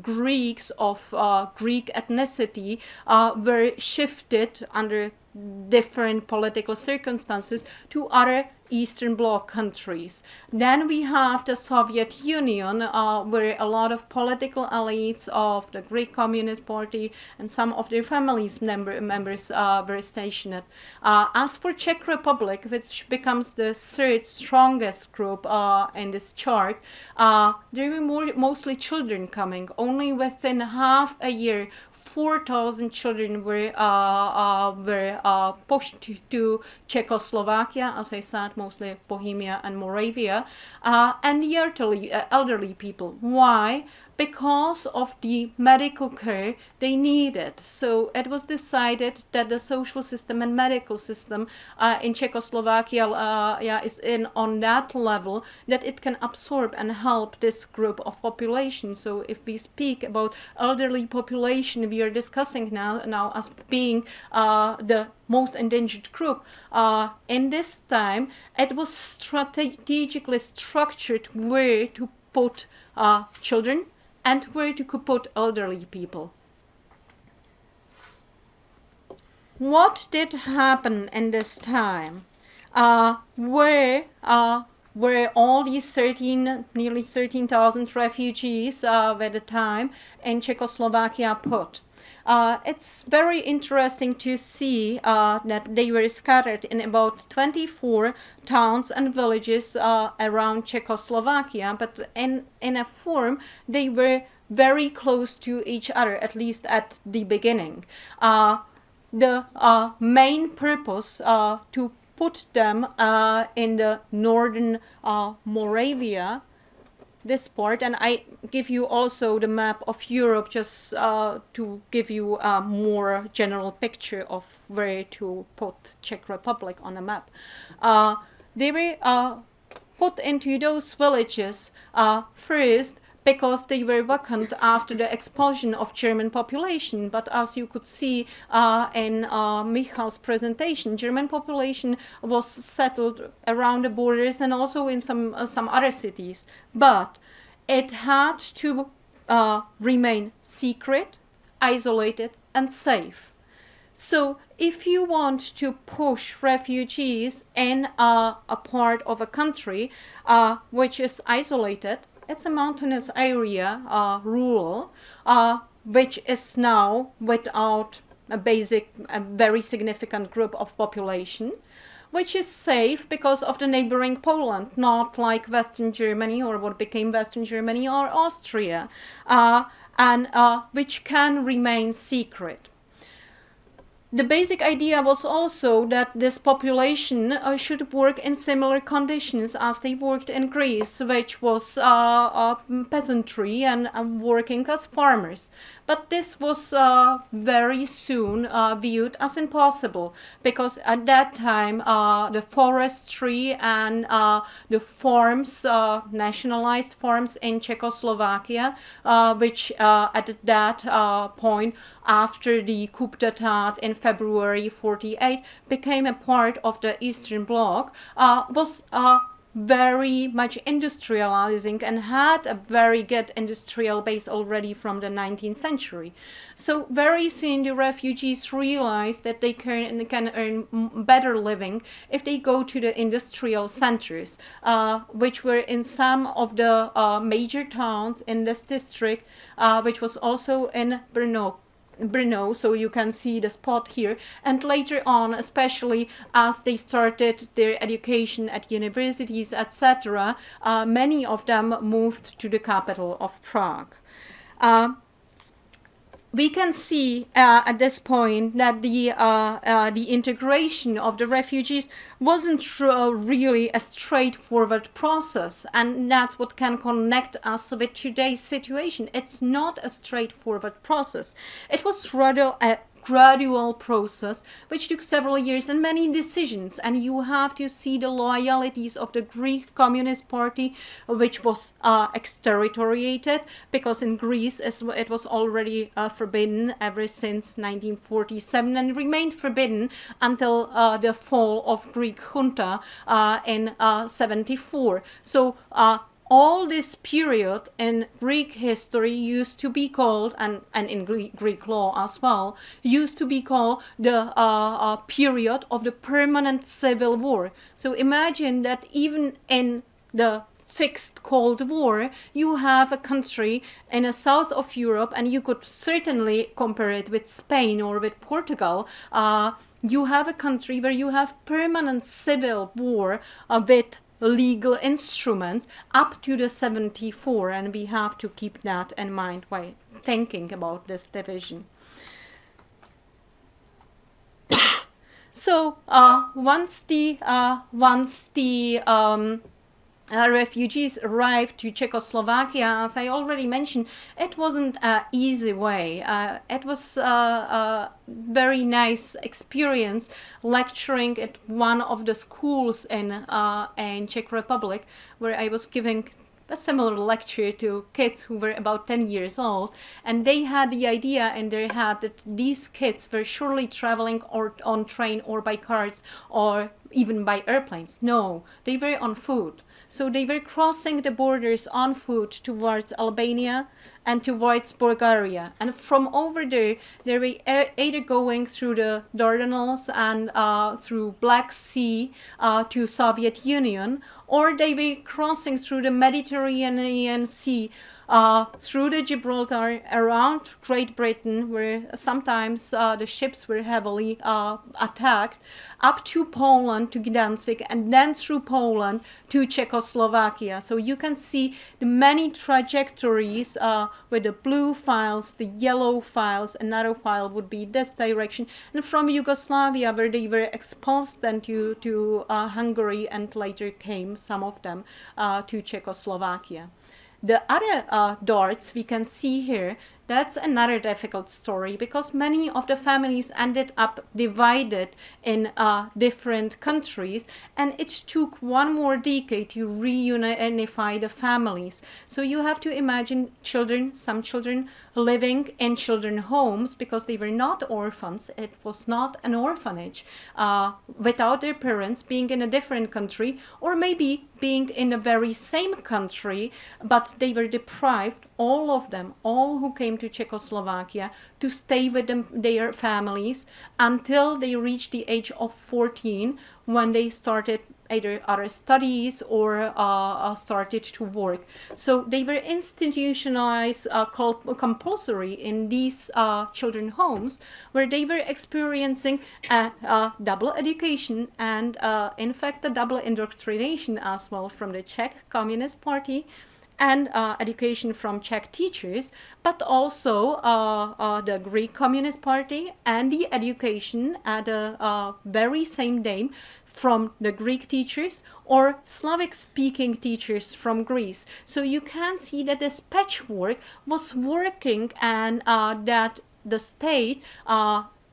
Greeks of Greek ethnicity were shifted under different political circumstances to other Eastern Bloc countries. Then we have the Soviet Union, where a lot of political elites of the Greek Communist Party and some of their families members were stationed. As for Czech Republic, which becomes the third strongest group in this chart, there were mostly children coming. Only within half a year, 4,000 children were pushed to Czechoslovakia, as I said, mostly Bohemia and Moravia, and the elderly people. Why? Because of the medical care they needed. So it was decided that the social system and medical system in Czechoslovakia is on that level that it can absorb and help this group of population. So if we speak about elderly population, we are discussing now as being the most endangered group. In this time, it was strategically structured where to put children and where to put elderly people. What did happen in this time? Where all these nearly 13,000 refugees at the time in Czechoslovakia put? It's very interesting to see that they were scattered in about 24 towns and villages around Czechoslovakia, but in a form they were very close to each other, at least at the beginning. The main purpose to put them in the northern Moravia this part, and I give you also the map of Europe just to give you a more general picture of where to put Czech Republic on a map. They were put into those villages first because they were vacant after the expulsion of German population. But as you could see in Michal's presentation, German population was settled around the borders and also in some other cities. But it had to remain secret, isolated, and safe. So if you want to push refugees in a part of a country which is isolated, it's a mountainous area, rural, which is now without a very significant group of population, which is safe because of the neighboring Poland, not like Western Germany or what became Western Germany or Austria, and which can remain secret. The basic idea was also that this population should work in similar conditions as they worked in Greece, which was peasantry and working as farmers. But this was very soon viewed as impossible, because at that time the forestry and the farms, nationalized farms in Czechoslovakia, which at that point, after the coup d'etat in February 48, became a part of the Eastern Bloc, was very much industrializing and had a very good industrial base already from the 19th century. So very soon the refugees realized that they can earn better living if they go to the industrial centers, which were in some of the major towns in this district, which was also in Brno, so you can see the spot here, and later on, especially as they started their education at universities, etc., many of them moved to the capital of Prague. We can see at this point that the integration of the refugees wasn't really a straightforward process, and that's what can connect us with today's situation. It's not a straightforward process. It was rather a gradual process which took several years and many decisions, and you have to see the loyalties of the Greek Communist Party, which was exterritoriated, because in Greece it was already forbidden ever since 1947 and remained forbidden until the fall of Greek junta in 74. So all this period in Greek history used to be called, and in Greek law as well, used to be called the period of the permanent civil war. So imagine that even in the fixed Cold War, you have a country in the south of Europe, and you could certainly compare it with Spain or with Portugal. You have a country where you have permanent civil war with legal instruments up to the 74, and we have to keep that in mind while thinking about this division. So once the refugees arrived to Czechoslovakia, as I already mentioned, it wasn't an easy way. It was a very nice experience lecturing at one of the schools in Czech Republic, where I was giving a similar lecture to kids who were about 10 years old, and they had the idea in their head that these kids were surely traveling or on train or by cars or even by airplanes. No, they were on foot. So they were crossing the borders on foot towards Albania and towards Bulgaria. And from over there, they were either going through the Dardanelles and through Black Sea to Soviet Union, or they were crossing through the Mediterranean Sea through the Gibraltar, around Great Britain, where sometimes the ships were heavily attacked, up to Poland, to Gdansk, and then through Poland to Czechoslovakia. So you can see the many trajectories with the blue files, the yellow files. Another file would be this direction, and from Yugoslavia, where they were expulsed then to Hungary, and later came, some of them, to Czechoslovakia. The other darts we can see here, that's another difficult story because many of the families ended up divided in different countries, and it took one more decade to reunify the families. So you have to imagine children, some children living in children homes because they were not orphans. It was not an orphanage, without their parents, being in a different country, or maybe being in the very same country, but they were deprived, all of them, all who came to Czechoslovakia, to stay with their families until they reached the age of 14, when they started either other studies or started to work. So they were institutionalized compulsory in these children homes, where they were experiencing a double education and in fact a double indoctrination as well from the Czech Communist Party and education from Czech teachers, but also the Greek Communist Party and the education at the very same time from the Greek teachers or Slavic-speaking teachers from Greece. So you can see that this patchwork was working, and that the state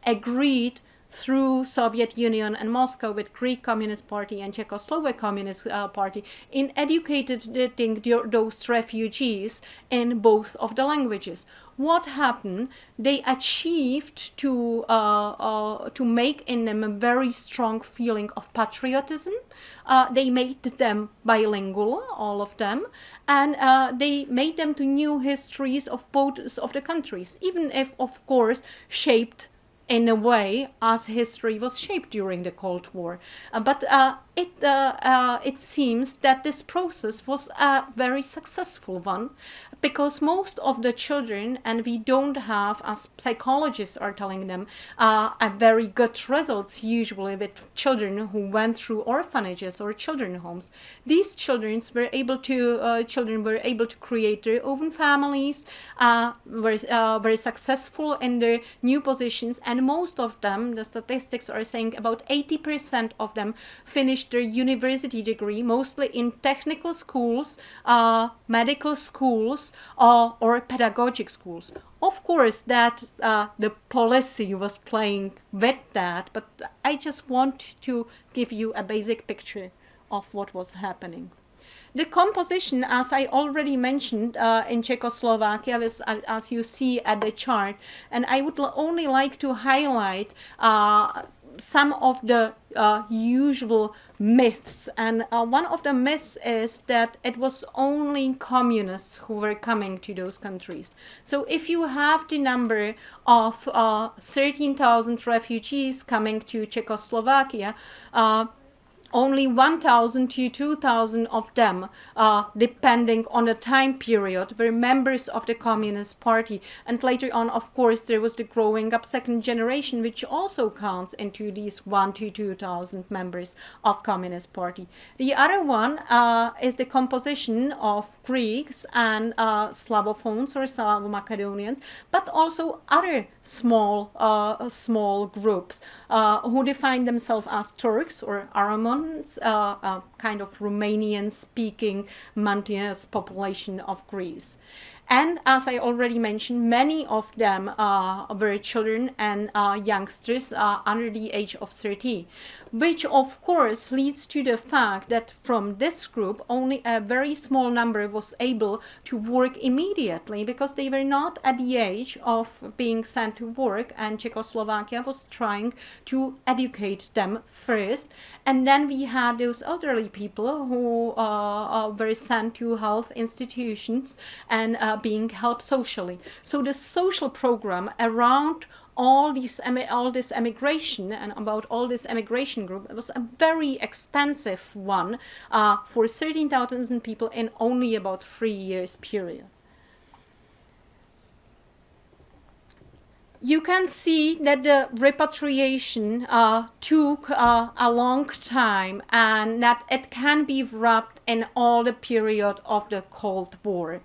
agreed through Soviet Union and Moscow with Greek Communist Party and Czechoslovak Communist Party in educating those refugees in both of the languages. What happened? They achieved to make in them a very strong feeling of patriotism. They made them bilingual, all of them, and they made them to new histories of both of the countries, even if, of course, shaped in a way as history was shaped during the Cold War. But it seems that this process was a very successful one, because most of the children, and we don't have, as psychologists are telling them, a very good results usually with children who went through orphanages or children homes. These children were able to create their own families, were very successful in their new positions, and most of them, the statistics are saying about 80% of them finished their university degree, mostly in technical schools, medical schools, or pedagogic schools. Of course, that the policy was playing with that, but I just want to give you a basic picture of what was happening. The composition, as I already mentioned, in Czechoslovakia was, as you see at the chart, and I would only like to highlight some of the usual myths. And one of the myths is that it was only communists who were coming to those countries. So if you have the number of 13,000 refugees coming to Czechoslovakia, only 1,000 to 2,000 of them, depending on the time period, were members of the Communist Party. And later on, of course, there was the growing up second generation, which also counts into these 1,000 to 2,000 members of Communist Party. The other one is the composition of Greeks and Slavophones or Slavo-Macedonians, but also other small groups who define themselves as Turks or Aramon, a kind of Romanian-speaking mountainous population of Greece. And as I already mentioned, many of them were children and youngsters under the age of 30, which of course leads to the fact that from this group only a very small number was able to work immediately, because they were not at the age of being sent to work, and Czechoslovakia was trying to educate them first. And then we had those elderly people who were sent to health institutions and being helped socially. So the social program around all this emigration and about all this emigration group, it was a very extensive one for 13,000 people in only about 3 years period. You can see that the repatriation took a long time, and that it can be wrapped in all the period of the Cold War.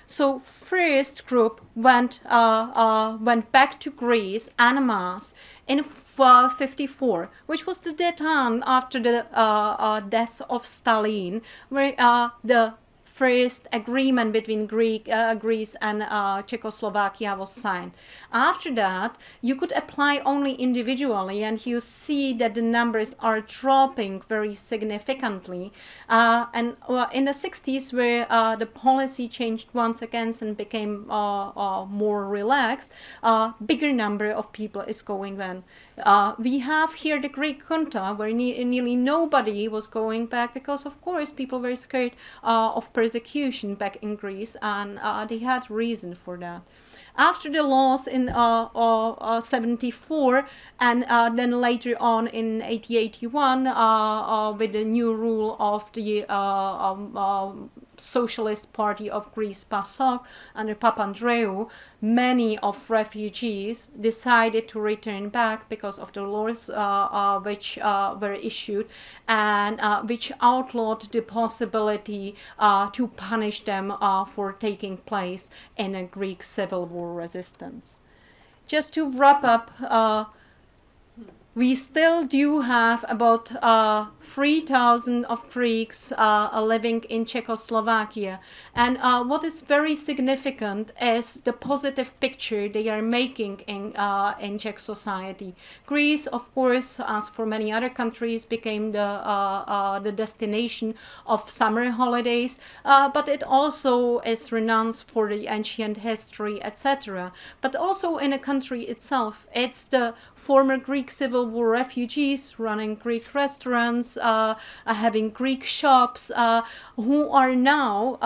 So first group went back to Greece en masse in 1954, which was the time after the death of Stalin, where the first agreement between Greece and Czechoslovakia was signed. After that, you could apply only individually, and you see that the numbers are dropping very significantly. And in the 60s, where the policy changed once again and became more relaxed, bigger number of people is going then. We have here the Greek junta, where nearly nobody was going back because, of course, people were scared of persecution back in Greece, and they had reason for that. After the laws in 74 and then later on in 80-81 with the new rule of the Socialist Party of Greece, PASOK, under Papandreou, many of refugees decided to return back because of the laws which were issued and which outlawed the possibility to punish them for taking place in a Greek civil war resistance. Just to wrap up, we still do have about 3,000 of Greeks living in Czechoslovakia. And what is very significant is the positive picture they are making in Czech society. Greece, of course, as for many other countries, became the destination of summer holidays, but it also is renowned for the ancient history, etc. But also in a country itself, it's the former Greek civil war refugees running Greek restaurants, having Greek shops, who are now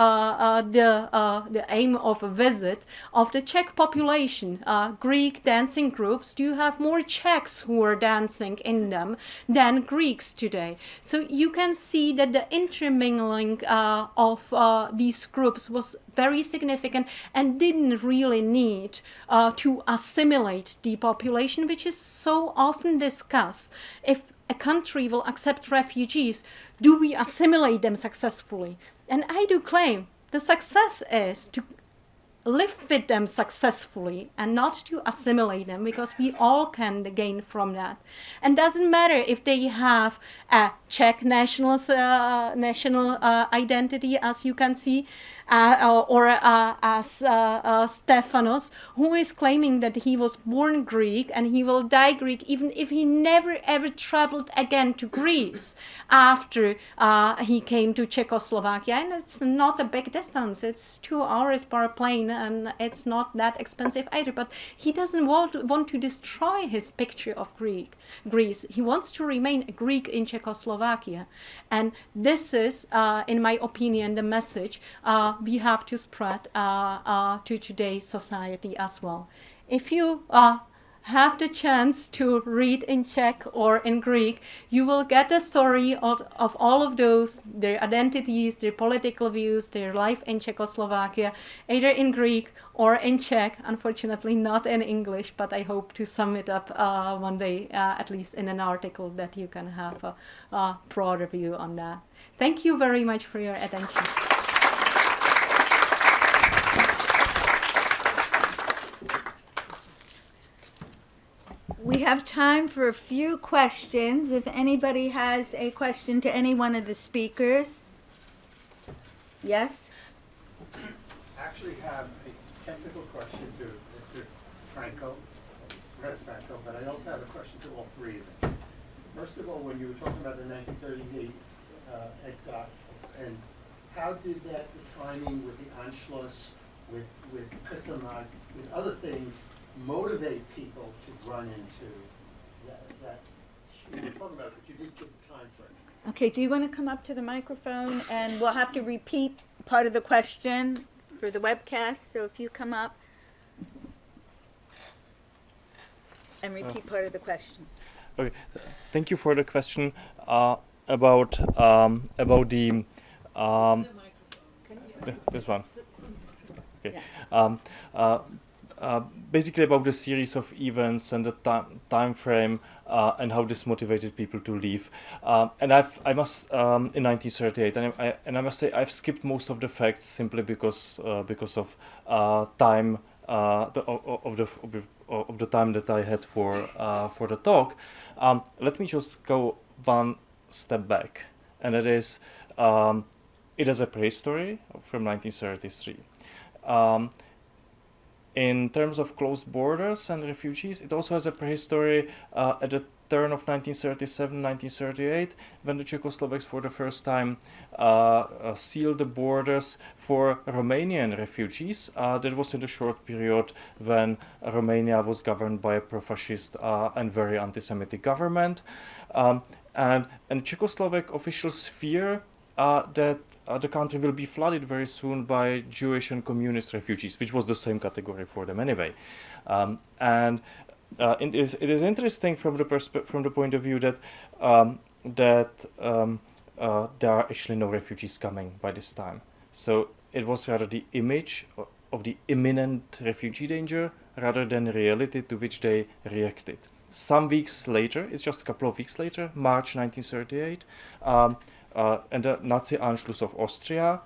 the aim of a visit of the Czech population. Greek dancing groups do have more Czechs who are dancing in them than Greeks today. So you can see that the intermingling of these groups was very significant and didn't really need to assimilate the population, which is so often discussed. If a country will accept refugees, do we assimilate them successfully? And I do claim the success is to live with them successfully and not to assimilate them, because we all can gain from that. And doesn't matter if they have a Czech national identity, as you can see, or as Stefanos, who is claiming that he was born Greek and he will die Greek even if he never ever traveled again to Greece after he came to Czechoslovakia. And it's not a big distance, it's 2 hours per plane, and it's not that expensive either. But he doesn't want to destroy his picture of Greece. He wants to remain a Greek in Czechoslovakia. And this is, in my opinion, the message we have to spread to today's society as well. If you have the chance to read in Czech or in Greek, you will get the story of all of those, their identities, their political views, their life in Czechoslovakia, either in Greek or in Czech, unfortunately not in English, but I hope to sum it up one day, at least in an article, that you can have a broader view on that. Thank you very much for your attention. We have time for a few questions. If anybody has a question to any one of the speakers. Yes? I actually have a technical question to Mr. Frankl, Professor Frankl, but I also have a question to all three of them. First of all, when you were talking about the 1938 exiles, and how did that, the timing with the Anschluss, with Kristallnacht, with other things, motivate people to run into that you were talking about, but you did give the time frame. Okay, do you want to come up to the microphone? And we'll have to repeat part of the question for the webcast. So if you come up and repeat part of the question. Okay, thank you for the question about the this one. Okay. Yeah. Basically about the series of events and the time frame and how this motivated people to leave. And I must in 1938, and I must say I've skipped most of the facts simply because of time of the time that I had for the talk. Let me just go one step back, and that is it has a prehistory from 1933. In terms of closed borders and refugees, it also has a prehistory at the turn of 1937, 1938, when the Czechoslovaks for the first time sealed the borders for Romanian refugees. That was in the short period when Romania was governed by a pro-fascist and very anti-Semitic government. And Czechoslovak officials fear that the country will be flooded very soon by Jewish and communist refugees, which was the same category for them anyway. It is interesting from the point of view that there are actually no refugees coming by this time. So it was rather the image of the imminent refugee danger rather than the reality to which they reacted. Some weeks later, it's just a couple of weeks later, March 1938, and the Nazi Anschluss of Austria,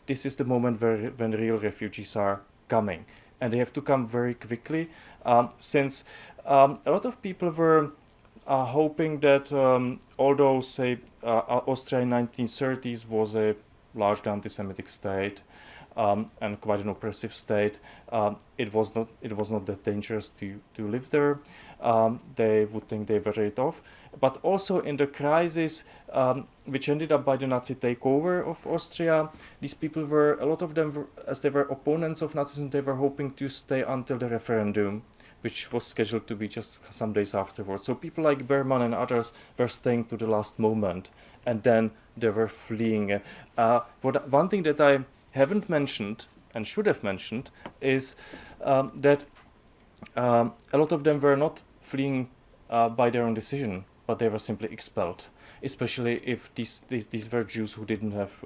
this is the moment when real refugees are coming. And they have to come very quickly, since a lot of people were hoping that although, say, Austria in 1930s was a largely anti-Semitic state and quite an oppressive state, it was not that dangerous to live there. They would think they were rid of. But also in the crisis, which ended up by the Nazi takeover of Austria, these people were, a lot of them, as they were opponents of Nazism, they were hoping to stay until the referendum, which was scheduled to be just some days afterwards. So people like Berman and others were staying to the last moment, and then they were fleeing. One thing that I haven't mentioned, and should have mentioned, is that a lot of them were not fleeing by their own decision, but they were simply expelled. Especially if these were Jews who didn't have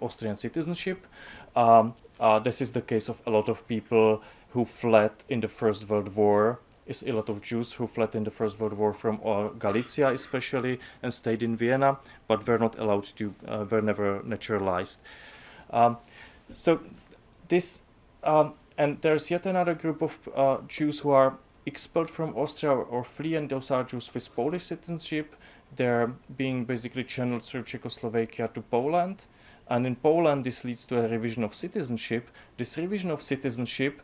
Austrian citizenship. This is the case of a lot of people who fled in the First World War. Is a lot of Jews who fled in the First World War from Galicia, especially, and stayed in Vienna, but were not allowed to, were never naturalized. So this, and there's yet another group of Jews who are expelled from Austria or flee, and those are Jews with Polish citizenship. They're being basically channeled through Czechoslovakia to Poland. And in Poland, this leads to a revision of citizenship. This revision of citizenship,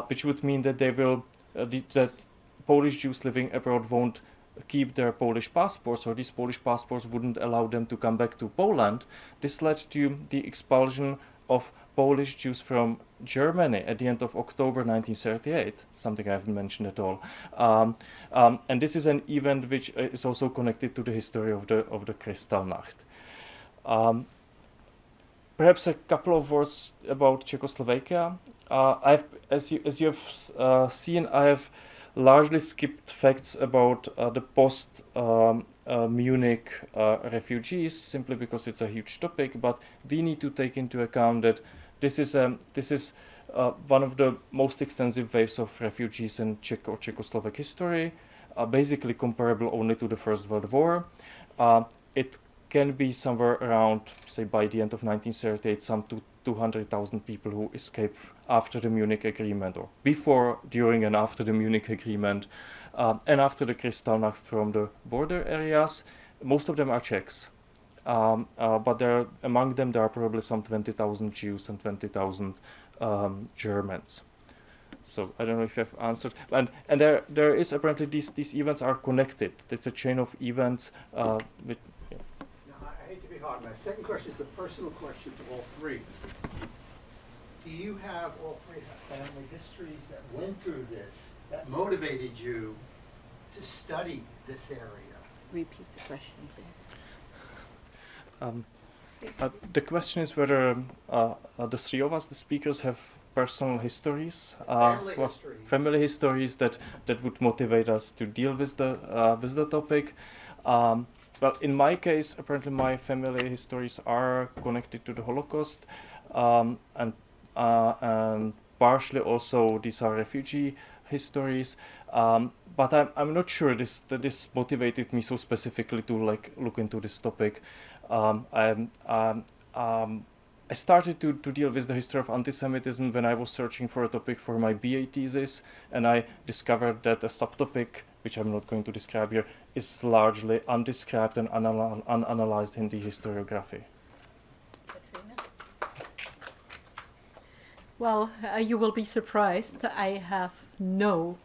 which would mean that they will, that Polish Jews living abroad won't keep their Polish passports, or these Polish passports wouldn't allow them to come back to Poland. This led to the expulsion of Polish Jews from Germany at the end of October 1938, something I haven't mentioned at all. And this is an event which is also connected to the history of the Kristallnacht. Perhaps a couple of words about Czechoslovakia. As you have seen, I have largely skipped facts about the post-Munich refugees, simply because it's a huge topic. But we need to take into account that this is one of the most extensive waves of refugees in Czech or Czechoslovak history, basically comparable only to the First World War. It can be somewhere around, say, by the end of 1938, some 200,000 people who escaped after the Munich Agreement, or before, during, and after the Munich Agreement, and after the Kristallnacht from the border areas. Most of them are Czechs, but among them there are probably some 20,000 Jews and 20,000 Germans. So I don't know if you have answered, and there is apparently these events are connected. It's a chain of events with. I hate to be hard. My second question is a personal question to all three. Do you have, all three have family histories that went through this, that motivated you to study this area? Repeat the question, please. The question is whether the three of us, the speakers, have personal histories, family histories that would motivate us to deal with the topic. Well, in my case, apparently my family histories are connected to the Holocaust, and partially also these are refugee histories. But I'm not sure that this motivated me so specifically to look into this topic. I started to deal with the history of anti-Semitism when I was searching for a topic for my BA thesis, and I discovered that a subtopic, which I'm not going to describe here, is largely undescribed and unanalyzed in the historiography. Well, you will be surprised. I have no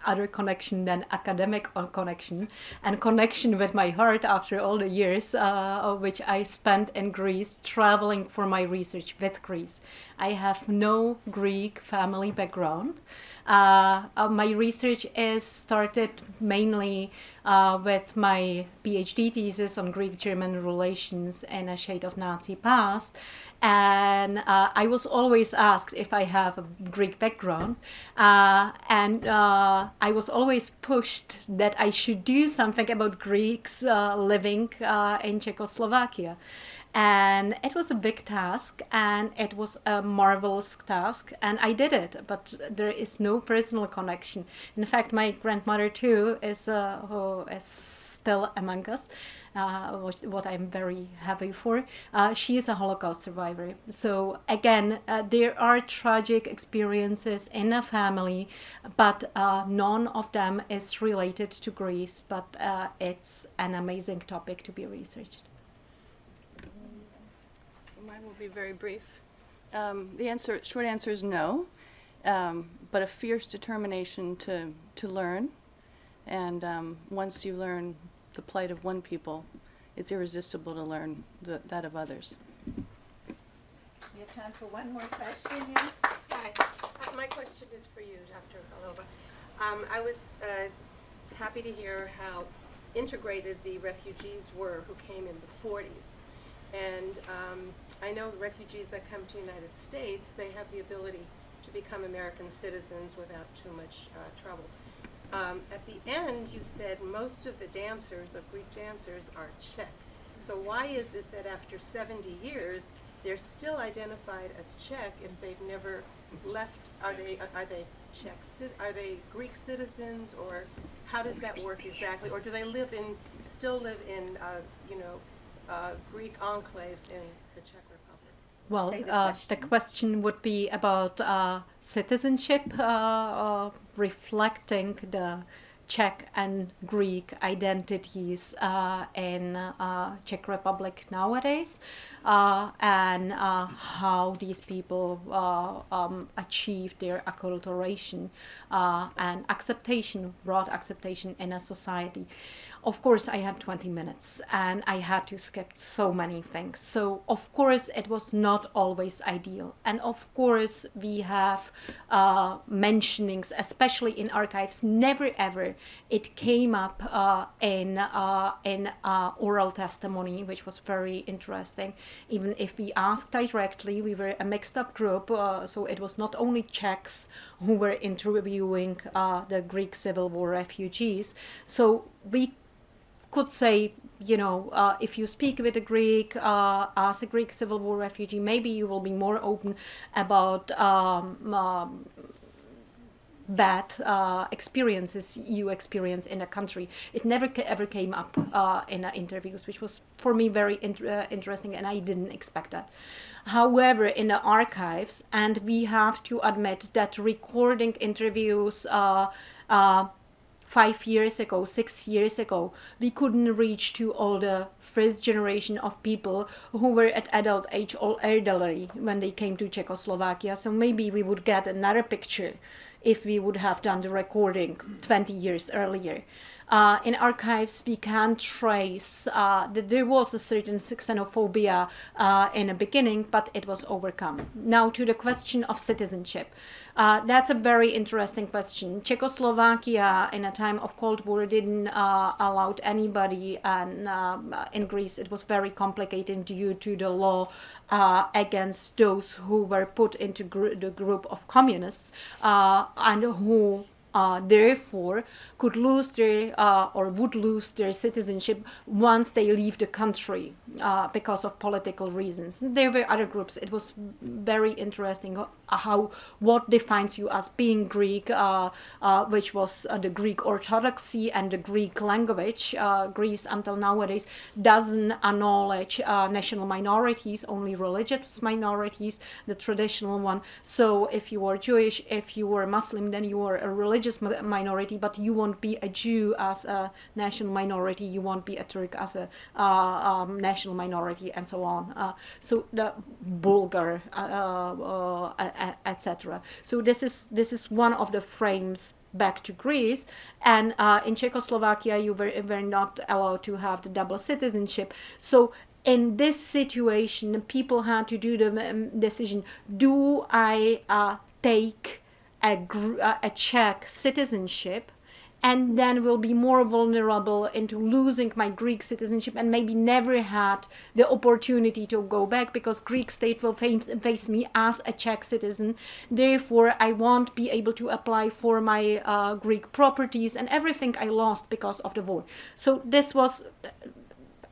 other connection than academic connection and connection with my heart after all the years which I spent in Greece traveling for my research with Greece. I have no Greek family background. My research is started mainly with my PhD thesis on Greek-German relations in a shade of Nazi past. And I was always asked if I have a Greek background. And I was always pushed that I should do something about Greeks living in Czechoslovakia. And it was a big task, and it was a marvelous task, and I did it, but there is no personal connection. In fact, my grandmother too is who is still among us, what I'm very happy for. She is a Holocaust survivor. So again, there are tragic experiences in a family, but none of them is related to Greece, but it's an amazing topic to be researched. Mine will be very brief. The short answer is no, but a fierce determination to learn. And once you learn the plight of one people, it's irresistible to learn that of others. We have time for one more question. Yeah? Hi. My question is for you, Dr. Králová. I was happy to hear how integrated the refugees were who came in the 40s. And I know the refugees that come to the United States, they have the ability to become American citizens without too much trouble. At the end, you said most of the dancers, of Greek dancers, are Czech. So why is it that after 70 years, they're still identified as Czech if they've never left? Are they Czech? Are they Greek citizens, or how does that work exactly? Or do they still live in Greek enclaves in the Czech Republic? Well, Say the the question would be about citizenship, reflecting the Czech and Greek identities in Czech Republic nowadays, and how these people achieve their acculturation and acceptation, broad acceptation in a society. Of course, I had 20 minutes and I had to skip so many things. So, of course, it was not always ideal. And of course, we have mentionings, especially in archives. Never ever it came up in oral testimony, which was very interesting. Even if we asked directly, we were a mixed up group. So it was not only Czechs who were interviewing the Greek Civil War refugees. So we could say, if you speak with a Greek, as a Greek Civil War refugee, maybe you will be more open about bad experiences you experience in a country. It never ever came up in interviews, which was for me very interesting, and I didn't expect that. However, in the archives, and we have to admit that recording interviews 5 years ago, 6 years ago, we couldn't reach to all the first generation of people who were at adult age or elderly when they came to Czechoslovakia. So maybe we would get another picture if we would have done the recording 20 years earlier. In archives, we can trace that there was a certain xenophobia in the beginning, but it was overcome. Now to the question of citizenship. That's a very interesting question. Czechoslovakia, in a time of Cold War, didn't allow anybody, and in Greece it was very complicated due to the law against those who were put into the group of communists and who therefore could lose their or would lose their citizenship once they leave the country because of political reasons. There were other groups. It was very interesting what defines you as being Greek, which was the Greek Orthodoxy and the Greek language. Greece until nowadays doesn't acknowledge national minorities, only religious minorities, the traditional one. So if you are Jewish, if you are Muslim, then you are a religious religious minority, but you won't be a Jew as a national minority, you won't be a Turk as a national minority, and so on. So the Bulgar, etc. So this is one of the frames back to Greece, and in Czechoslovakia you were not allowed to have the double citizenship. So in this situation, people had to do the decision: do I take a Czech citizenship, and then will be more vulnerable into losing my Greek citizenship, and maybe never had the opportunity to go back because Greek state will face me as a Czech citizen. Therefore, I won't be able to apply for my Greek properties and everything I lost because of the war. So this was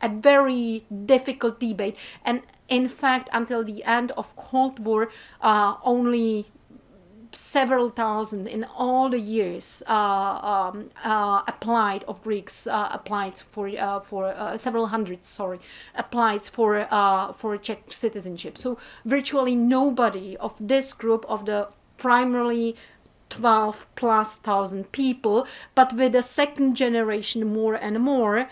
a very difficult debate, and in fact, until the end of Cold War, only several thousand in all the years applied of Greeks applied for several hundreds, applied for Czech citizenship. So virtually nobody of this group of the primarily 12,000+ people, but with the second generation more and more,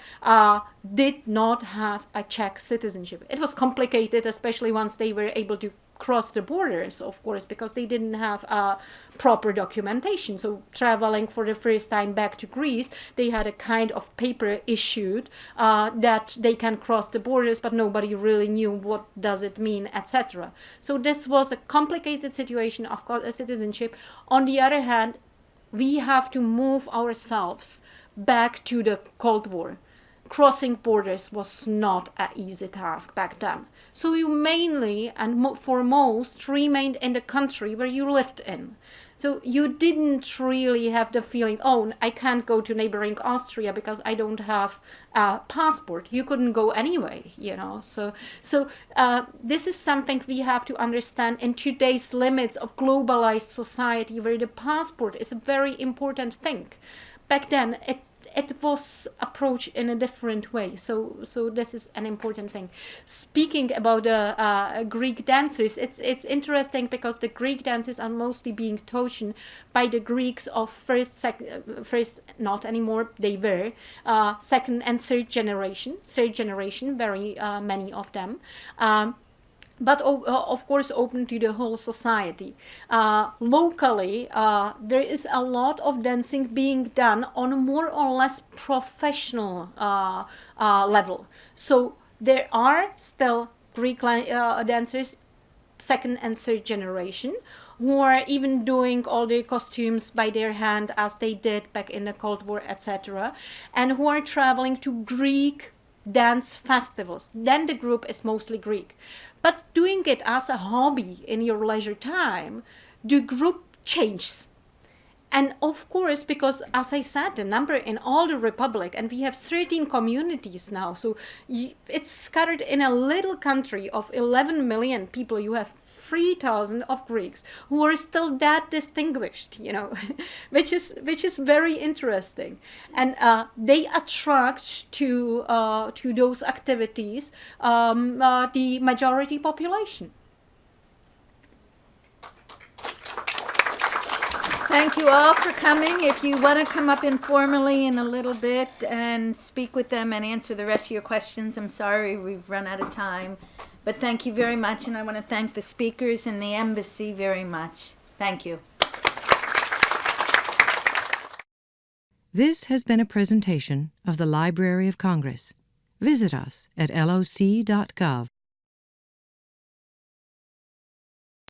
did not have a Czech citizenship. It was complicated, especially once they were able to cross the borders, of course, because they didn't have proper documentation. So traveling for the first time back to Greece, they had a kind of paper issued that they can cross the borders, but nobody really knew what does it mean, etc. So this was a complicated situation of citizenship. On the other hand, we have to move ourselves back to the Cold War. Crossing borders was not an easy task back then. So you mainly and foremost remained in the country where you lived in. So you didn't really have the feeling, oh, I can't go to neighboring Austria because I don't have a passport. You couldn't go anyway, you know. So this is something we have to understand in today's limits of globalized society, where the passport is a very important thing. Back then, it was approached in a different way. So this is an important thing. Speaking about the Greek dancers, it's interesting because the Greek dances are mostly being taught by the Greeks of first, not anymore, they were, second and third generation, very many of them. But of course open to the whole society. Locally, there is a lot of dancing being done on a more or less professional level. So there are still Greek dancers, second and third generation, who are even doing all their costumes by their hand as they did back in the Cold War, etc., and who are traveling to Greek dance festivals. Then the group is mostly Greek. But doing it as a hobby in your leisure time, the group changes. And of course, because as I said, the number in all the Republic, and we have 13 communities now, so it's scattered in a little country of 11 million people. You have 3,000 of Greeks who are still that distinguished, you know, which is very interesting, and they attract to those activities the majority population. Thank you all for coming. If you want to come up informally in a little bit and speak with them and answer the rest of your questions, I'm sorry we've run out of time. But thank you very much, and I want to thank the speakers and the embassy very much. Thank you. This has been a presentation of the Library of Congress. Visit us at loc.gov.